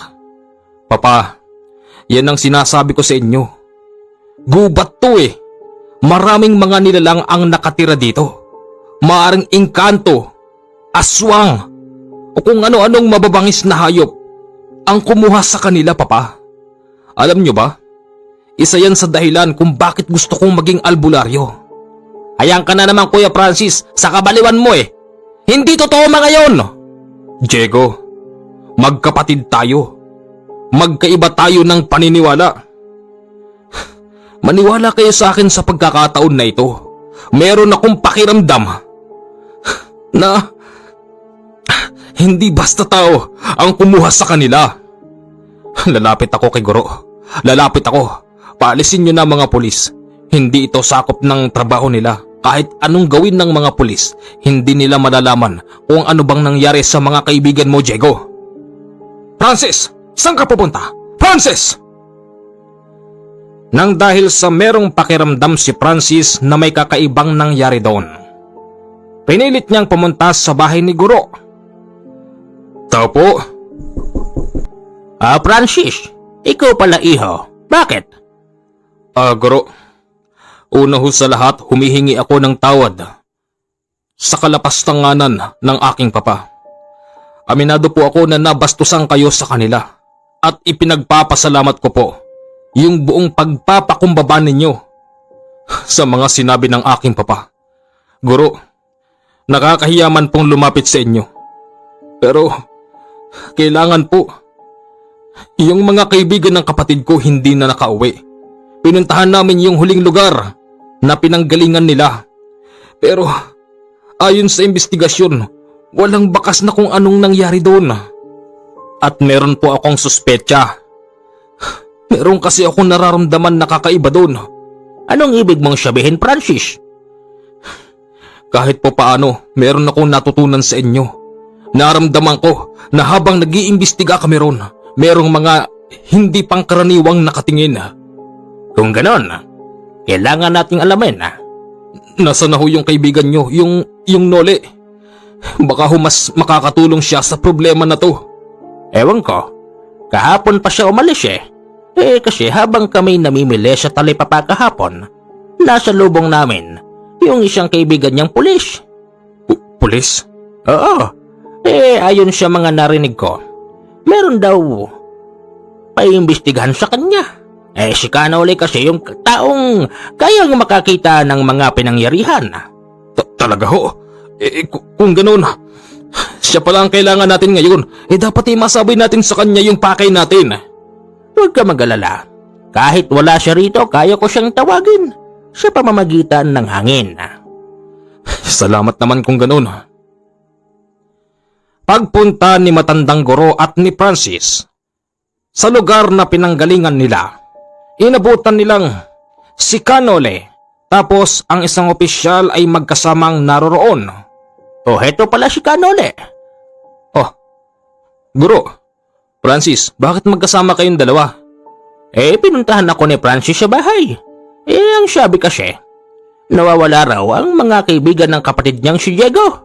Speaker 1: Papa, yan ang sinasabi ko sa inyo. Gubat to Maraming mga nilalang ang nakatira dito. Maaring engkanto, aswang, o kung ano-anong mababangis na hayop ang kumuha sa kanila, Papa. Alam nyo ba? Isa yan sa dahilan kung bakit gusto kong maging albularyo. Hayaan ka na naman, Kuya Francis, sa kabaliwan mo Hindi totoo mga yon. Diego, magkapatid tayo. Magkaiba tayo ng paniniwala. Maniwala kayo sa akin sa pagkakataon na ito. Meron akong pakiramdam na hindi basta tao ang kumuha sa kanila. Lalapit ako kay Guro. Lalapit ako. Paalisin nyo na mga pulis. Hindi ito sakop ng trabaho nila. Kahit anong gawin ng mga pulis, hindi nila malalaman kung ano bang nangyari sa mga kaibigan mo, Diego. Francis! Saan ka pupunta? Francis! Nang dahil sa merong pakiramdam si Francis na may kakaibang nangyari doon, pinilit niyang pumunta sa bahay ni Guro. Tao po.
Speaker 2: Francis, Ikaw pala, iho. Bakit?
Speaker 1: Guro, una ho sa lahat humihingi ako ng tawad sa kalapastanganan ng aking papa. Aminado po ako na nabastusan kayo sa kanila at ipinagpapasalamat ko po yung buong pagpapakumbaba ninyo sa mga sinabi ng aking papa. Guro, nakakahiyaman pong lumapit sa inyo. Pero kailangan po, yung mga kaibigan ng kapatid ko hindi na nakauwi. Pinuntahan namin yung huling lugar na pinanggalingan nila. Pero ayon sa investigasyon, walang bakas na kung anong nangyari doon. At meron po akong suspetsa. Meron kasi akong nararamdaman na kakaiba doon.
Speaker 2: Anong ibig mong sabihin, Francis?
Speaker 1: Kahit po paano, meron akong natutunan sa inyo. Naramdaman ko na habang nag-iimbestiga kami ron, merong mga hindi pangkaraniwang nakatingin.
Speaker 2: Kung ganon, kailangan nating alamin.
Speaker 1: Nasa na ho yung kaibigan nyo, yung Nole? Baka ho mas makakatulong siya sa problema na to.
Speaker 2: Ewan ko, kahapon pa siya umalis eh. Kasi habang kami namimili sa talipapa kahapon, nasa lubong namin yung isang kaibigan niyang pulis.
Speaker 1: Pulis?
Speaker 2: Oo, ayon sa mga narinig ko, meron daw paimbestigahan sa kanya. Si Canole kasi yung taong kayang makakita ng mga pinangyarihan.
Speaker 1: Talaga ho? Kung ganoon, siya pala ang kailangan natin ngayon. Dapat masabi natin sa kanya yung pakay natin.
Speaker 2: Huwag ka mag-alala. Kahit wala siya rito, kaya ko siyang tawagin sa pamamagitan ng hangin.
Speaker 1: Salamat naman kung ganoon. Pagpunta ni matandang guro at ni Francis sa lugar na pinanggalingan nila, inabutan nilang si Canole, tapos ang isang opisyal ay magkasamang naroroon.
Speaker 2: Heto pala si Canole.
Speaker 1: Guro, Francis, bakit magkasama kayong dalawa?
Speaker 2: Pinuntahan ako ni Francis sa bahay. Ang sabi kasi, nawawala raw ang mga kaibigan ng kapatid niyang si Diego.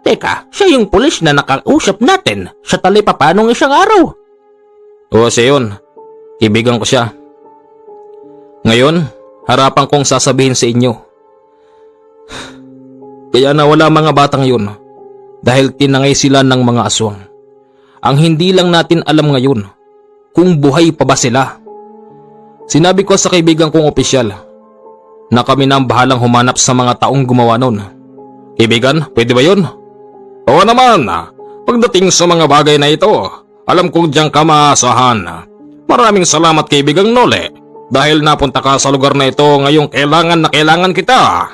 Speaker 2: Teka, siya yung pulis na nakausap natin sa talipapa nung isang araw.
Speaker 1: Siya yun. Kaibigan ko siya. Ngayon, harapan kong sasabihin sa inyo. Kaya nawala mga batang yun dahil tinangay sila ng mga aswang. Ang hindi lang natin alam ngayon kung buhay pa ba sila. Sinabi ko sa kaibigan kong opisyal na kami na ang bahalang humanap sa mga taong gumawa nun. Kaibigan, pwede ba yun? Oo naman. Pagdating sa mga bagay na ito, alam kong diyang ka maasahan. Maraming salamat kaibigang Nole dahil napunta ka sa lugar na ito ngayong kailangan na kailangan kita.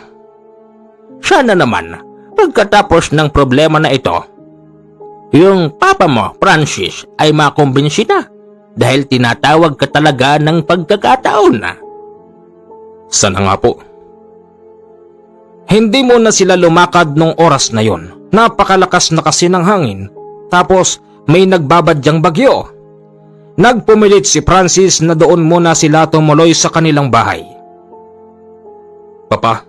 Speaker 2: Sana naman, pagkatapos ng problema na ito, yung papa mo, Francis, ay makumbinsi na dahil tinatawag ka talaga ng pagkakataon na.
Speaker 1: Sana nga po. Hindi mo na sila lumakad nung oras na yon. Napakalakas na kasi ng hangin. Tapos may nagbabadyang bagyo. Nagpumilit si Francis na doon muna sila tumuloy sa kanilang bahay. Papa,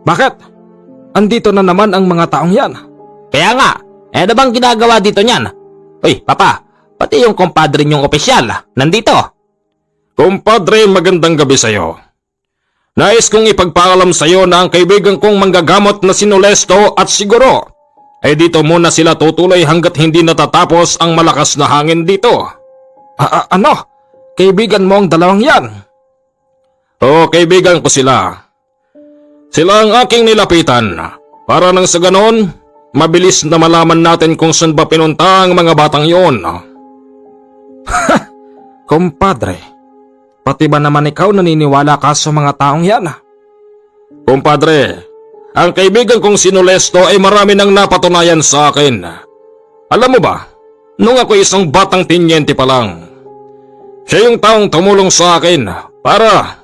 Speaker 1: bakit? Andito na naman ang mga taong yan.
Speaker 2: Kaya nga, ano bang ginagawa dito niyan? Uy, papa, pati yung kompadre niyong opisyal, nandito.
Speaker 1: Kompadre, magandang gabi sa'yo. Nais kong ipagpaalam sa'yo na ang kaibigan kong manggagamot na si Nolesto at siguro ay dito muna sila tutuloy hanggat hindi natatapos ang malakas na hangin dito. Ano? Kaibigan mo ang dalawang yan? Oo, kaibigan ko sila. Sila ang aking nilapitan para nang sa ganon, mabilis na malaman natin kung saan ba pinunta ang mga batang yon. Kompadre, pati ba naman ikaw naniniwala ka sa mga taong yan? Kompadre, ang kaibigan kong si Nolesto ay marami nang napatunayan sa akin. Alam mo ba, nung ako isang batang tinyente pa lang, siya yung taong tumulong sa akin para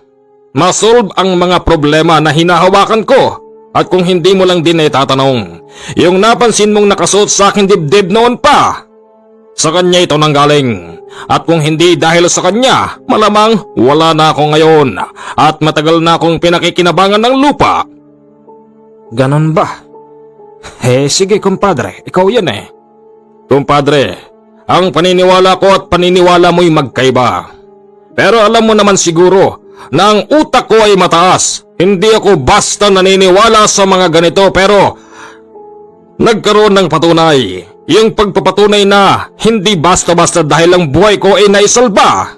Speaker 1: masolve ang mga problema na hinahawakan ko. At kung hindi mo lang din tatanong, yung napansin mong nakasuot sa aking dibdib noon pa, sa kanya ito nanggaling. At kung hindi dahil sa kanya, malamang wala na ako ngayon at matagal na akong pinakikinabangan ng lupa. Ganon ba? Sige kumpadre, ikaw yan eh. Kumpadre, Ang paniniwala ko at paniniwala mo'y magkaiba. Pero alam mo naman siguro na ang utak ko ay mataas. Hindi ako basta naniniwala sa mga ganito pero nagkaroon ng patunay. Yung pagpapatunay na hindi basta-basta dahil ang buhay ko ay naisalba.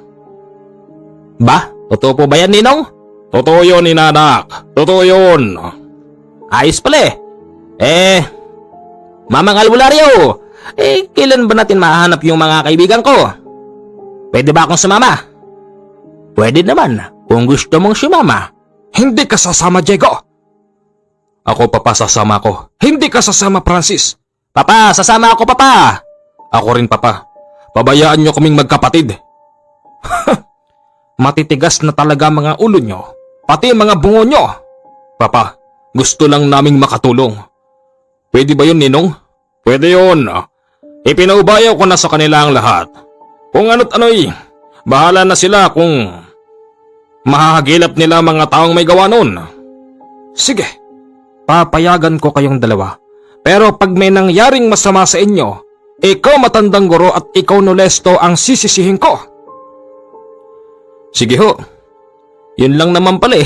Speaker 2: Ba? Totoo po ba yan, Ninong?
Speaker 1: Totoo yun, inanak. Totoo yun.
Speaker 2: Ayos pala Mamang Albularyo, kailan ba natin mahanap yung mga kaibigan ko? Pwede ba akong sumama? Pwede naman, kung gusto mong sumama.
Speaker 1: Hindi ka sasama, Diego. Ako, Papa, sasama ko. Hindi ka sasama, Francis.
Speaker 2: Papa, sasama ako, Papa.
Speaker 1: Ako rin, Papa. Pabayaan nyo kaming magkapatid. Matitigas na talaga mga ulo nyo. Pati mga bungo nyo. Papa, gusto lang naming makatulong. Pwede ba yun, Ninong? Pwede yun. Ipinaubayaw ko na sa kanila ang lahat. Kung ano't ano'y, bahala na sila kung mahahagilap nila mga taong may gawa nun. Sige, papayagan ko kayong dalawa. Pero pag may nangyaring masama sa inyo, ikaw matandang guro at ikaw Nolesto ang sisisihin ko. Sige ho, yun lang naman pala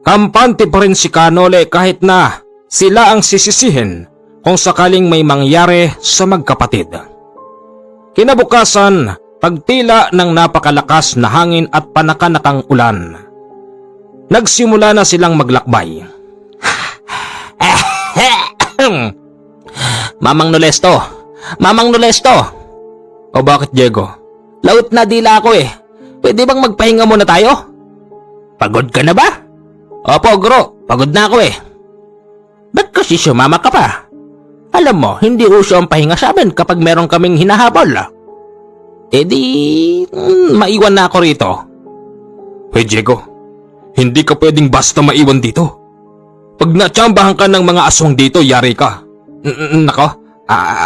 Speaker 1: Kampante pa rin si Canole kahit na sila ang sisisihin kung sakaling may mangyari sa magkapatid. Kinabukasan, pagtila ng napakalakas na hangin at panakanakang ulan, nagsimula na silang maglakbay.
Speaker 2: Mamang Nolesto! Mamang Nolesto!
Speaker 1: O bakit, Diego?
Speaker 2: Laut na dila ako Pwede bang magpahinga muna tayo? Pagod ka na ba? Opo, guro. Pagod na ako Ba't kasi sumama ka pa? Alam mo, hindi uso ang pahinga sa amin kapag meron kaming hinahabol. Maiwan na ako rito.
Speaker 1: Hey, Diego. Hindi ka pwedeng basta maiwan dito. Pag natsambahan ka ng mga aswang dito, yari ka.
Speaker 2: Nako,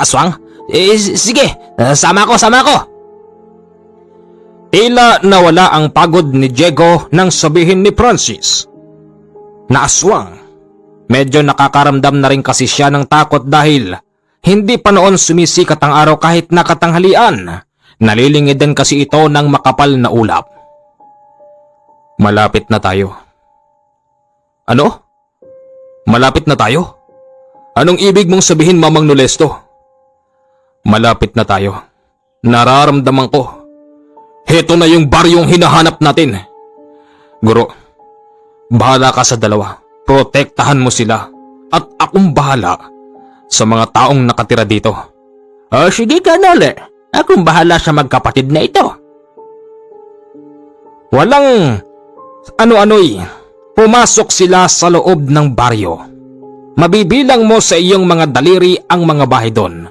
Speaker 2: aswang? Sige, sama ko.
Speaker 1: Tila nawala ang pagod ni Diego nang sabihin ni Francis na aswang. Medyo nakakaramdam na rin kasi siya ng takot dahil hindi pa noon sumisikat ang araw kahit nakatanghalian. Nalilingid din kasi ito ng makapal na ulap. Malapit na tayo. Ano? Malapit na tayo? Anong ibig mong sabihin, Mamang Nolesto? Malapit na tayo. Nararamdaman ko. Heto na yung baryong hinahanap natin. Guro, bahala ka sa dalawa. Protektahan mo sila. At akong bahala sa mga taong nakatira dito.
Speaker 2: Sige, Canole. Akong bahala sa magkapatid na ito.
Speaker 1: Walang ano-ano'y. Pumasok sila sa loob ng baryo. Mabibilang mo sa iyong mga daliri ang mga bahay doon.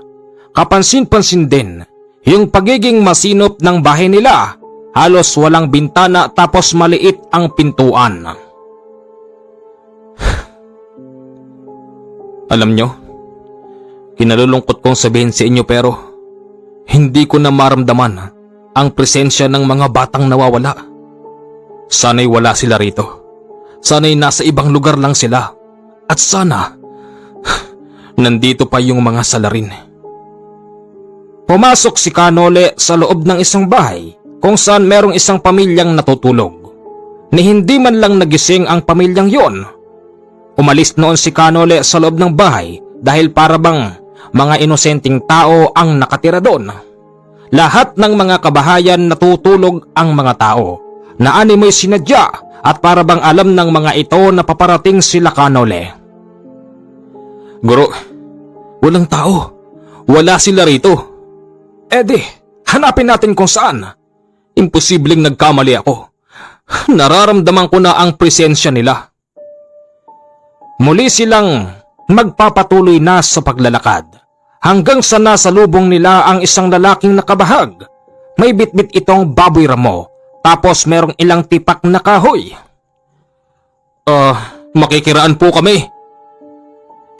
Speaker 1: Kapansin-pansin din yung pagiging masinop ng bahay nila. Halos walang bintana tapos maliit ang pintuan. Alam nyo, kinalulungkot kong sabihin sa inyo pero hindi ko na maramdaman ang presensya ng mga batang nawawala. Sana'y wala sila rito. Sana'y nasa ibang lugar lang sila. At sana, nandito pa yung mga salarin. Pumasok si Canole sa loob ng isang bahay kung saan merong isang pamilyang natutulog. Ni hindi man lang nagising ang pamilyang yon. Umalis noon si Canole sa loob ng bahay dahil para bang mga inosenteng tao ang nakatira doon. Lahat ng mga kabahayan natutulog ang mga tao na animoy sinadya at para bang alam ng mga ito na paparating sila Canole. Guro, walang tao. Wala sila rito. Hanapin natin kung saan. Imposibleng nagkamali ako. Nararamdaman ko na ang presensya nila. Muli silang magpapatuloy na sa paglalakad hanggang sa nasa lubong nila ang isang lalaking nakabahag. May bitbit itong baboy ramo tapos merong ilang tipak na kahoy. Makikiraan po kami.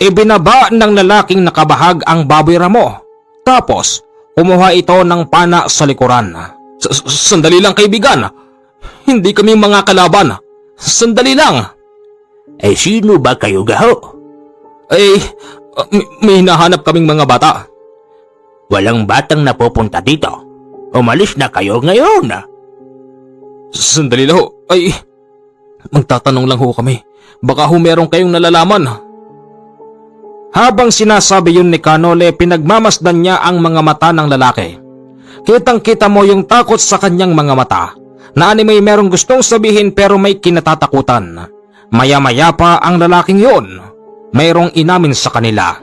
Speaker 1: Ibinaba ng lalaking nakabahag ang baboy ramo tapos kumuha ito ng pana sa likuran. Sandali lang, kaibigan. Hindi kami mga kalaban. Sandali lang.
Speaker 2: Sino ba kayo, gaho?
Speaker 1: May hinahanap kaming mga bata.
Speaker 2: Walang batang napupunta dito. Umalis na kayo ngayon.
Speaker 1: Sandali lang ho. Ay, magtatanong lang ho kami. Baka ho meron kayong nalalaman. Habang sinasabi yun ni Canole, pinagmamasdan niya ang mga mata ng lalaki. Kitang-kita mo yung takot sa kanyang mga mata, na may merong gustong sabihin pero may kinatatakutan. Maya-maya pa ang lalaking yun, mayroong inamin sa kanila.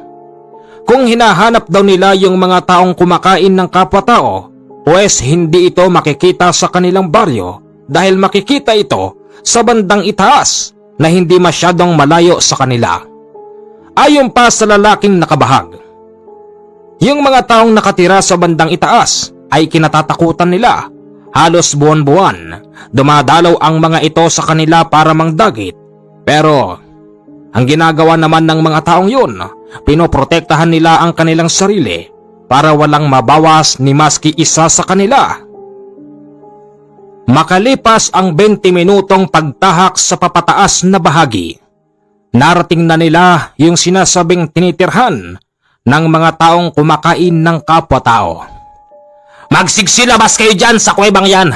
Speaker 1: Kung hinahanap daw nila yung mga taong kumakain ng kapwa-tao, pues hindi ito makikita sa kanilang baryo dahil makikita ito sa bandang itaas na hindi masyadong malayo sa kanila. Ayon pa sa lalaking nakabahag, yung mga taong nakatira sa bandang itaas ay kinatatakutan nila. Halos buwan-buwan, dumadalaw ang mga ito sa kanila para mangdagit. Pero ang ginagawa naman ng mga taong yun, pinoprotektahan nila ang kanilang sarili para walang mabawas ni maski isa sa kanila. Makalipas ang 20 minutong pagtahak sa papataas na bahagi, narating na nila yung sinasabing tinitirhan ng mga taong kumakain ng kapwa-tao. Magsigsilabas kayo dyan sa kuwebang yan.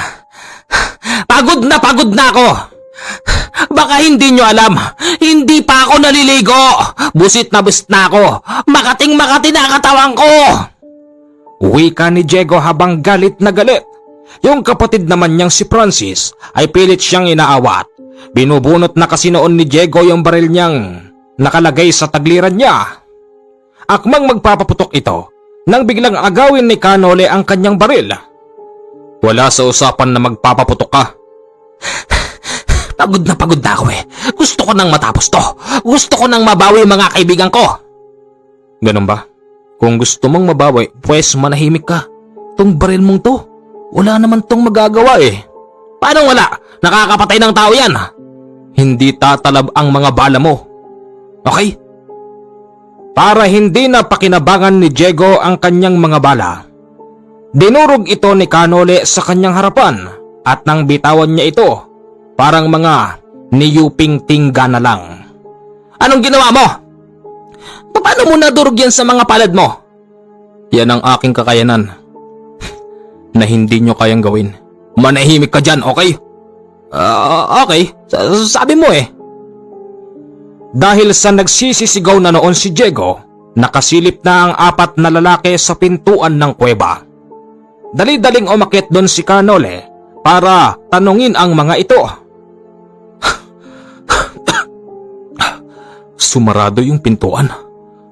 Speaker 1: Pagod na ako. Baka hindi nyo alam, hindi pa ako naliligo. Busit na ako. Makating-makati na ang katawan ko. Wika ni Diego habang galit na galit. Yung kapatid naman niyang si Francis ay pilit siyang inaawat. Binubunot na kasi noon ni Diego yung baril niyang nakalagay sa tagliran niya. Akmang magpapaputok ito nang biglang agawin ni Canole ang kanyang baril. Wala sa usapan na magpapaputok ka. Pagod na ako eh. Gusto ko nang matapos to. Gusto ko nang mabawi mga kaibigan ko. Ganun ba? Kung gusto mong mabawi, pues manahimik ka. Tong baril mong to, wala naman tong magagawa eh. Paano wala? Nakakapatay ng tao yan. Hindi tatalab ang mga bala mo. Okay? Para hindi na pakinabangan ni Diego ang kanyang mga bala, dinurog ito ni Canole sa kanyang harapan at nang bitawan niya ito, parang mga niyuping tingga na lang. Anong ginawa mo? Paano mo nadurog yan sa mga palad mo? Yan ang aking kakayanan na hindi nyo kayang gawin. Manahimik ka dyan, okay? Okay, sabi mo eh. Dahil sa nagsisisigaw na noon si Diego, nakasilip na ang 4 na lalaki sa pintuan ng kuweba. Dali-daling umakyat doon si Canole para tanungin ang mga ito. Sumarado yung pintuan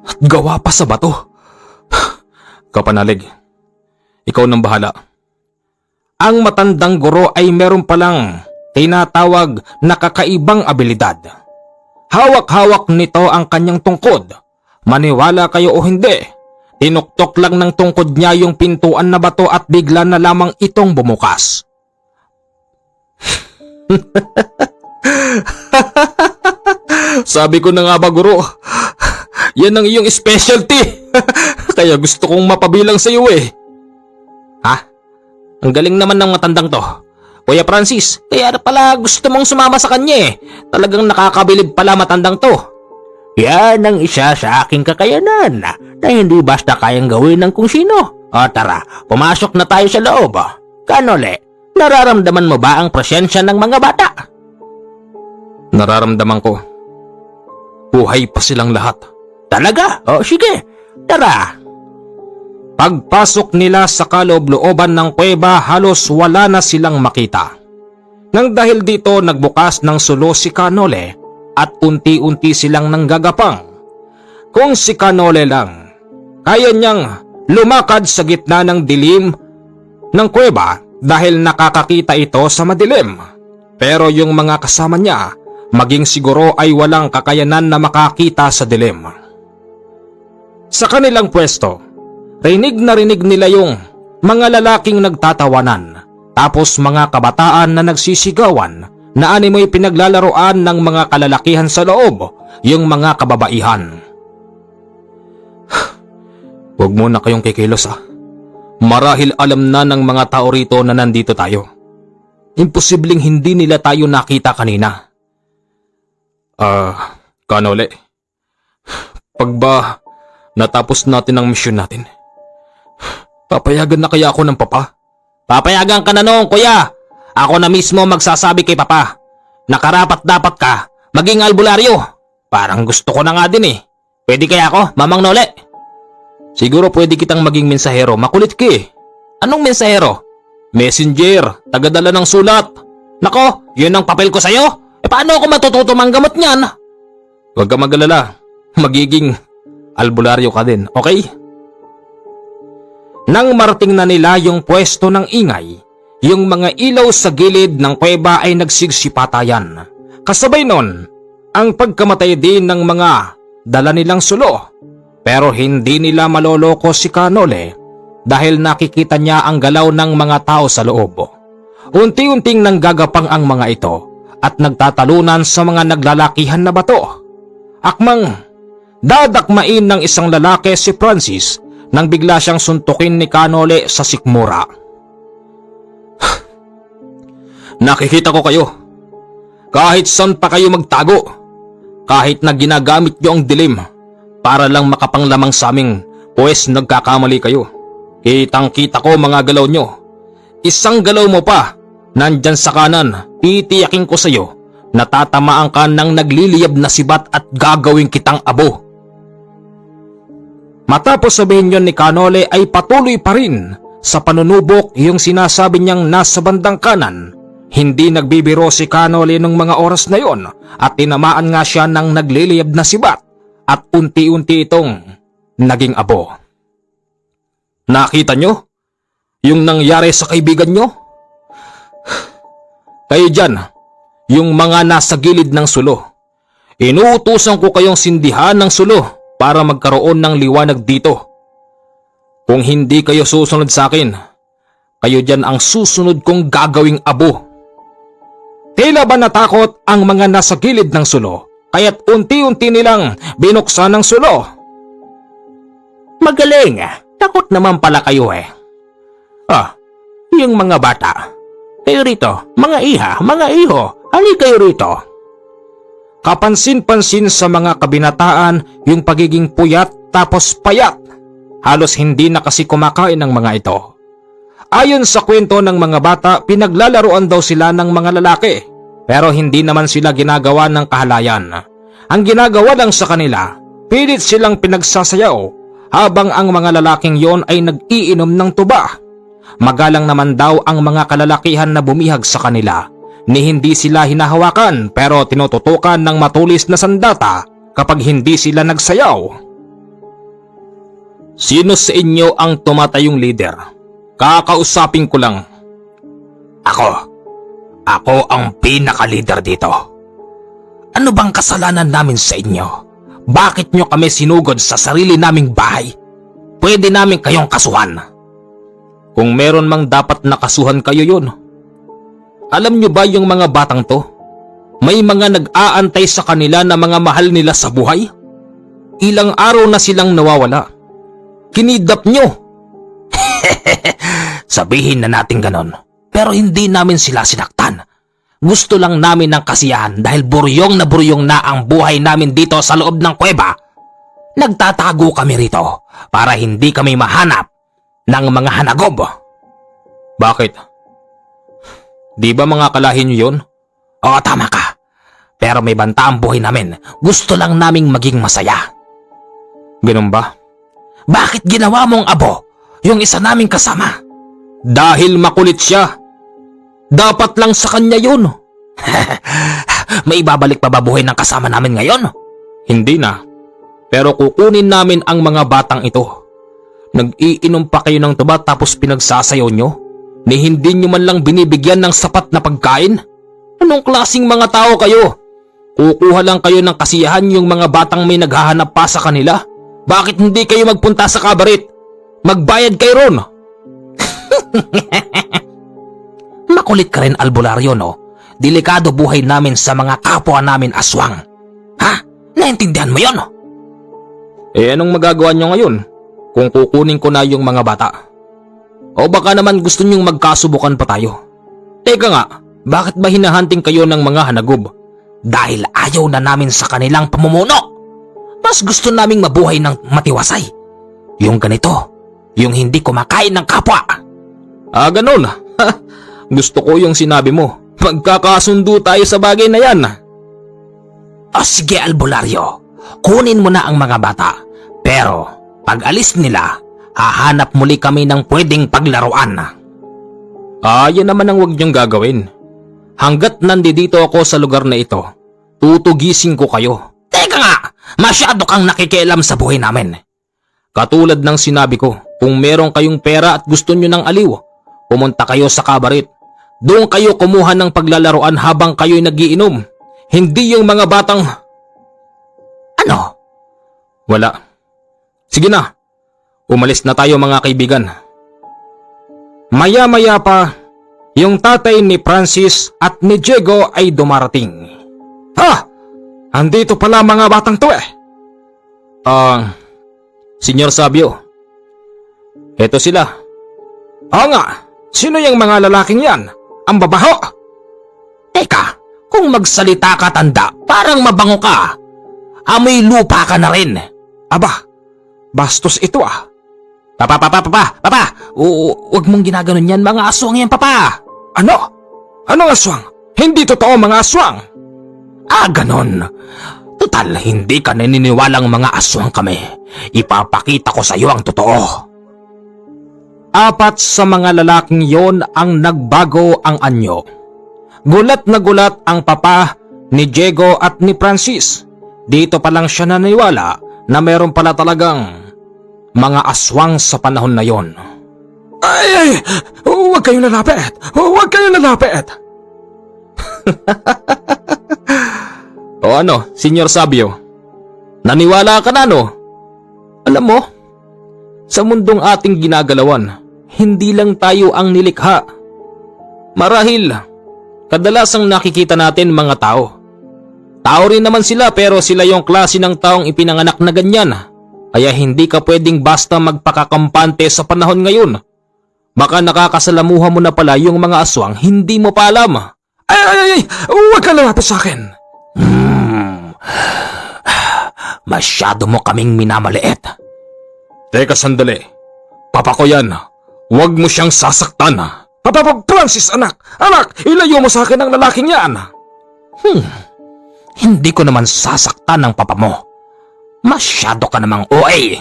Speaker 1: at gawa pa sa bato. Kapanalig, ikaw nang bahala. Ang matandang guro ay meron palang tinatawag na kakaibang abilidad. Hawak-hawak nito ang kanyang tungkod. Maniwala kayo o hindi, tinuktok lang ng tungkod niya yung pintuan na bato at bigla na lamang itong bumukas. Sabi ko na nga ba, guro? Yan ang iyong specialty. Kaya gusto kong mapabilang sa iyo eh. Ha? Ang galing naman ng matandang to. Kuya Francis, kaya pala gusto mong sumama sa kanya eh. Talagang nakakabilib pala matandang to.
Speaker 2: Yan ang isa sa aking kakayanan na hindi basta kayang gawin ng kung sino. O tara, pumasok na tayo sa loob. Canole, nararamdaman mo ba ang presensya ng mga bata?
Speaker 1: Nararamdaman ko. Buhay pa silang lahat.
Speaker 2: Talaga? O sige, tara.
Speaker 1: Pagpasok nila sa kaloob-looban ng kuweba, halos wala na silang makita. Nang dahil dito nagbukas ng sulo si Canole at unti-unti silang nanggagapang. Kung si Canole lang, kaya niyang lumakad sa gitna ng dilim ng kuweba dahil nakakakita ito sa madilim. Pero yung mga kasama niya, maging siguro ay walang kakayanan na makakita sa dilim. Sa kanilang pwesto, rinig na rinig nila yung mga lalaking nagtatawanan, tapos mga kabataan na nagsisigawan na animoy pinaglalaroan ng mga kalalakihan sa loob, yung mga kababaihan. Huwag muna kayong kikilos ah. Marahil alam na ng mga tao rito na nandito tayo. Imposibleng hindi nila tayo nakita kanina. Canole, pag ba Natapos natin ang misyon natin. Papayagan na kaya ako ng papa?
Speaker 2: Papayagan ka na noon, kuya. Ako na mismo magsasabi kay papa. Nakarapat dapat ka maging albularyo. Parang gusto ko na nga din eh. Pwede kaya ako, Mamang Nole?
Speaker 1: Siguro pwede kitang maging mensahero. Makulit ka eh.
Speaker 2: Anong mensahero?
Speaker 1: Messenger, tagadala ng sulat.
Speaker 2: Nako, yun ang papel ko sa'yo. Paano ako matututo manggamot niyan?
Speaker 1: Huwag ka mag-alala. Magiging albularyo ka din, okay?
Speaker 2: Nang marating na nila yung pwesto ng ingay, yung mga ilaw sa gilid ng kuweba ay nagsigsipatayan. Kasabay nun, ang pagkamatay din ng mga dala nilang sulo. Pero hindi nila maloloko si Kanole dahil nakikita niya ang galaw ng mga tao sa loob. Unti-unting nanggagapang ang mga ito at nagtatalunan sa mga naglalakihan na bato. Akmang dadakmain ng isang lalaki si Francis nang bigla siyang suntukin ni Kanole sa sikmura.
Speaker 1: Nakikita ko kayo. Kahit saan pa kayo magtago. Kahit na ginagamit nyo ang dilim para lang makapanglamang sa aming pues nagkakamali kayo. Kitang-kita ko mga galaw nyo. Isang galaw mo pa, nandyan sa kanan, titiyakin ko sa'yo na tatamaan ka ng nagliliyab na sibat at gagawin kitang abo.
Speaker 2: Matapos sabihin yon ni Kanole ay patuloy pa rin sa panunubok yung sinasabi niyang nasa bandang kanan. Hindi nagbibiro si Kanole nung mga oras na yon at tinamaan nga siya ng nagliliyab na sibat at unti-unti itong naging abo.
Speaker 1: Nakita nyo? Yung nangyari sa kaibigan nyo? Kayo dyan, yung mga nasa gilid ng sulo. Inuutusan ko kayong sindihan ng sulo para magkaroon ng liwanag dito. Kung hindi kayo susunod sa akin, kayo dyan ang susunod kong gagawing abo.
Speaker 2: Tila ba natakot ang mga nasa gilid ng sulo, kaya't unti-unti nilang binuksan ang sulo. Magaling, takot naman pala kayo eh. Yung mga bata. Kayo rito, mga iha, mga iho, hali kayo rito. Kapansin-pansin sa mga kabinataan yung pagiging puyat tapos payat. Halos hindi na kasi kumakain ng mga ito. Ayon sa kwento ng mga bata, pinaglalaruan daw sila ng mga lalaki. Pero hindi naman sila ginagawa ng kahalayan. Ang ginagawa lang sa kanila, pilit silang pinagsasayaw habang ang mga lalaking yon ay nag-iinom ng tuba. Magalang naman daw ang mga kalalakihan na bumihag sa kanila ni hindi sila hinahawakan pero tinututukan ng matulis na sandata kapag hindi sila nagsayaw.
Speaker 1: Sino sa inyo ang tumatayong leader? Kakausapin ko lang.
Speaker 2: Ako ang pinaka-leader dito. Ano bang kasalanan namin sa inyo? Bakit nyo kami sinugod sa sarili naming bahay? Pwede namin kayong kasuhan.
Speaker 1: Kung meron mang dapat nakasuhan kayo yun. Alam nyo ba yung mga batang to? May mga nag-aantay sa kanila na mga mahal nila sa buhay? Ilang araw na silang nawawala. Kinidnap nyo.
Speaker 2: Sabihin na natin ganon. Pero hindi namin sila sinaktan. Gusto lang namin ng kasiyahan dahil buryong na ang buhay namin dito sa loob ng kuweba. Nagtatago kami rito para hindi kami mahanap ng mga hanagob.
Speaker 1: Bakit? Di ba mga kalahin nyo yun?
Speaker 2: Oo, tama ka. Pero may banta ang buhay namin. Gusto lang naming maging masaya.
Speaker 1: Ganun ba?
Speaker 2: Bakit ginawa mong abo yung isa naming kasama?
Speaker 1: Dahil makulit siya. Dapat lang sa kanya yun.
Speaker 2: May ibabalik pa ba buhay ng kasama namin ngayon?
Speaker 1: Hindi na. Pero kukunin namin ang mga batang ito. Nag-iinom pa kayo ng tuba tapos pinagsasayaw nyo? Ni hindi nyo man lang binibigyan ng sapat na pagkain? Anong klaseng mga tao kayo? Kukuha lang kayo ng kasiyahan yung mga batang may naghahanap pa sa kanila? Bakit hindi kayo magpunta sa kabaret? Magbayad kayo ron!
Speaker 2: Makulit ka rin, albularyo, no? Delikado buhay namin sa mga kapwa namin aswang. Ha? Naintindihan mo yon?
Speaker 1: Anong magagawa nyo ngayon kung kukunin ko na yung mga bata? O baka naman gusto nyong magkasubukan pa tayo? Teka nga, bakit ba hinahanting kayo ng mga hanagob?
Speaker 2: Dahil ayaw na namin sa kanilang pamumuno. Mas gusto naming mabuhay ng matiwasay. Yung ganito, yung hindi kumakain ng kapwa.
Speaker 1: Ganun. Gusto ko yung sinabi mo. Magkakasundo tayo sa bagay na yan.
Speaker 2: Sige Albularyo, kunin mo na ang mga bata. Pero pag alis nila, hahanap muli kami ng pwedeng paglaruan.
Speaker 1: Yan naman ang huwag niyong gagawin. Hanggat nandito ako sa lugar na ito, tutugisin ko kayo.
Speaker 2: Teka nga, masyado kang nakikialam sa buhay namin.
Speaker 1: Katulad ng sinabi ko, kung meron kayong pera at gusto nyo ng aliw, pumunta kayo sa kabaret. Doon kayo kumuha ng paglalaroan habang kayo'y nagiinom. Hindi yung mga batang...
Speaker 2: Ano?
Speaker 1: Wala. Sige na. Umalis na tayo mga kaibigan. Maya-maya pa, yung tatay ni Francis at ni Diego ay dumarating. Andito pala mga batang to eh. Senyor Sabio. Eto sila. Oo nga, sino yung mga lalaking yan? Ang babaho?
Speaker 2: Teka, kung magsalita ka tanda, parang mabango ka. Amoy lupa ka na rin.
Speaker 1: Aba, bastos ito ah.
Speaker 2: Papa, huwag mong ginaganon yan, mga aswang yan, papa.
Speaker 1: Ano? Anong aswang? Hindi totoo mga aswang.
Speaker 2: Ganon. Total, hindi ka naniniwalang mga aswang kami. Ipapakita ko sa iyo ang totoo.
Speaker 1: 4 sa mga lalaking yon ang nagbago ang anyo. Gulat na gulat ang papa ni Diego at ni Francis. Dito pa lang siya naniwala na meron pala talagang mga aswang sa panahon na yon. Ay! Huwag kayong lalapit! Huwag kayong lalapit! O ano, Senyor Sabio? Naniwala ka na no? Alam mo, sa mundong ating ginagalawan, hindi lang tayo ang nilikha. Marahil, kadalasang nakikita natin mga tao. Tao rin naman sila pero sila yung klase ng taong ipinanganak na ganyan. Kaya hindi ka pwedeng basta magpakakampante sa panahon ngayon. Baka nakakasalamuha mo na pala yung mga aswang hindi mo pa alam. Ay! Huwag ka lalapit sa akin!
Speaker 2: Masyado mo kaming minamaliit.
Speaker 1: Teka sandali. Papa ko yan. Huwag mo siyang sasaktan. Papa Francis, anak! Anak! Ilayo mo sa akin ang lalaking yan!
Speaker 2: Hindi ko naman sasaktan ng papa mo. Masyado ka namang OA.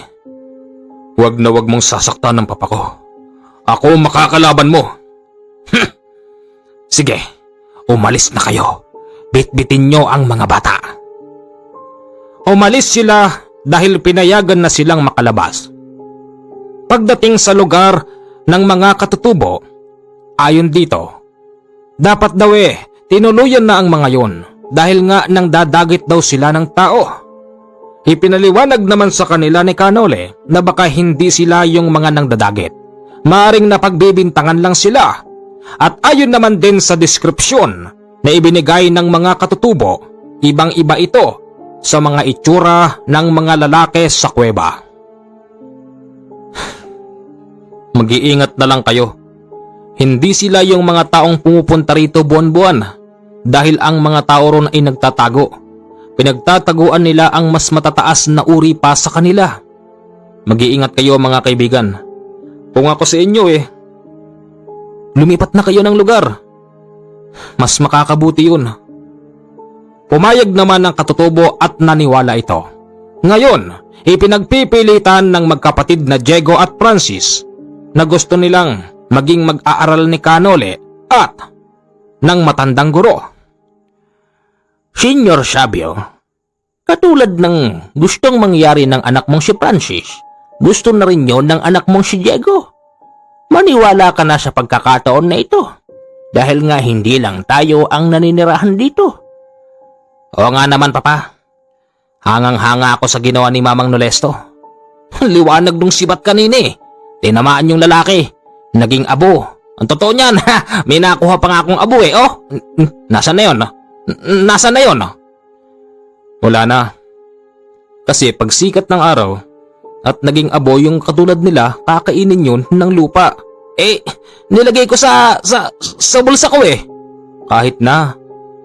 Speaker 1: Huwag na huwag mong sasaktan ng papa ko. Ako makakalaban mo.
Speaker 2: Sige, umalis na kayo. Bitbitin nyo ang mga bata.
Speaker 1: Umalis sila dahil pinayagan na silang makalabas. Pagdating sa lugar ng mga katutubo, ayon dito, dapat daw tinuluyan na ang mga yon dahil nga nang dadagit daw sila ng tao. Ipinaliwanag naman sa kanila ni Canole na baka hindi sila yung mga nangdadagit. Maaring napagbibintangan lang sila. At ayon naman din sa deskripsyon na ibinigay ng mga katutubo, ibang-iba ito sa mga itsura ng mga lalaki sa kuweba. Mag-iingat na lang kayo. Hindi sila yung mga taong pumupunta rito buwan-buwan dahil ang mga tao ron ay nagtatago. Pinagtataguan nila ang mas matataas na uri pa sa kanila. Mag-iingat kayo mga kaibigan. Kung ako sa inyo lumipat na kayo ng lugar. Mas makakabuti yun. Pumayag naman ng katutubo at naniwala ito. Ngayon, ipinagpipilitan ng magkapatid na Diego at Francis na gusto nilang maging mag-aaral ni Canole at ng matandang guro.
Speaker 2: Senyor Sabio, katulad ng gustong mangyari ng anak mong si Francis, gusto na rin yon ng anak mong si Diego. Maniwala ka na sa pagkakataon na ito dahil nga hindi lang tayo ang naninirahan dito.
Speaker 1: Oo nga naman papa, hangang-hanga ako sa ginawa ni Mamang Nolesto. Liwanag nung sibat kanina tinamaan yung lalaki, naging abo. Ang totoo niyan, may nakuha pa nga akong abo Nasaan na yun? Nasaan na yun? Wala na. Kasi pag sikat ng araw at naging abo yung katulad nila, kakainin yun ng lupa. Nilagay ko sa bulsa ko Kahit na,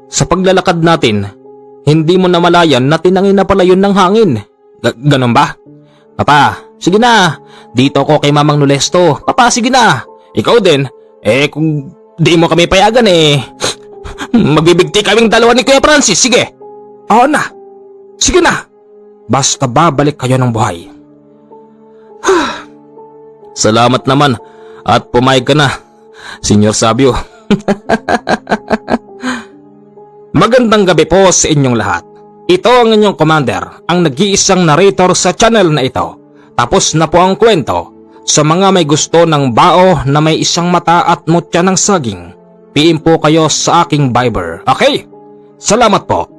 Speaker 1: sa paglalakad natin, hindi mo namalayan na tinangin na pala yun ng hangin. Ganon ba?
Speaker 2: Papa, sige na. Dito ko kay Mamang Nolesto. Papa, sige na.
Speaker 1: Ikaw din, kung di mo kami payagan magbibigti kaming dalawa ni Kuya Francis, sige. Oo na, sige na. Basta babalik kayo ng buhay. Salamat naman at pumayag ka na, Senyor Sabio. Magandang gabi po sa inyong lahat. Ito ang inyong commander, ang nag-iisang narrator sa channel na ito. Tapos na po ang kwento. Sa mga may gusto ng bao na may isang mata at mutya ng saging, PM po kayo sa aking Viber. Okay? Salamat po.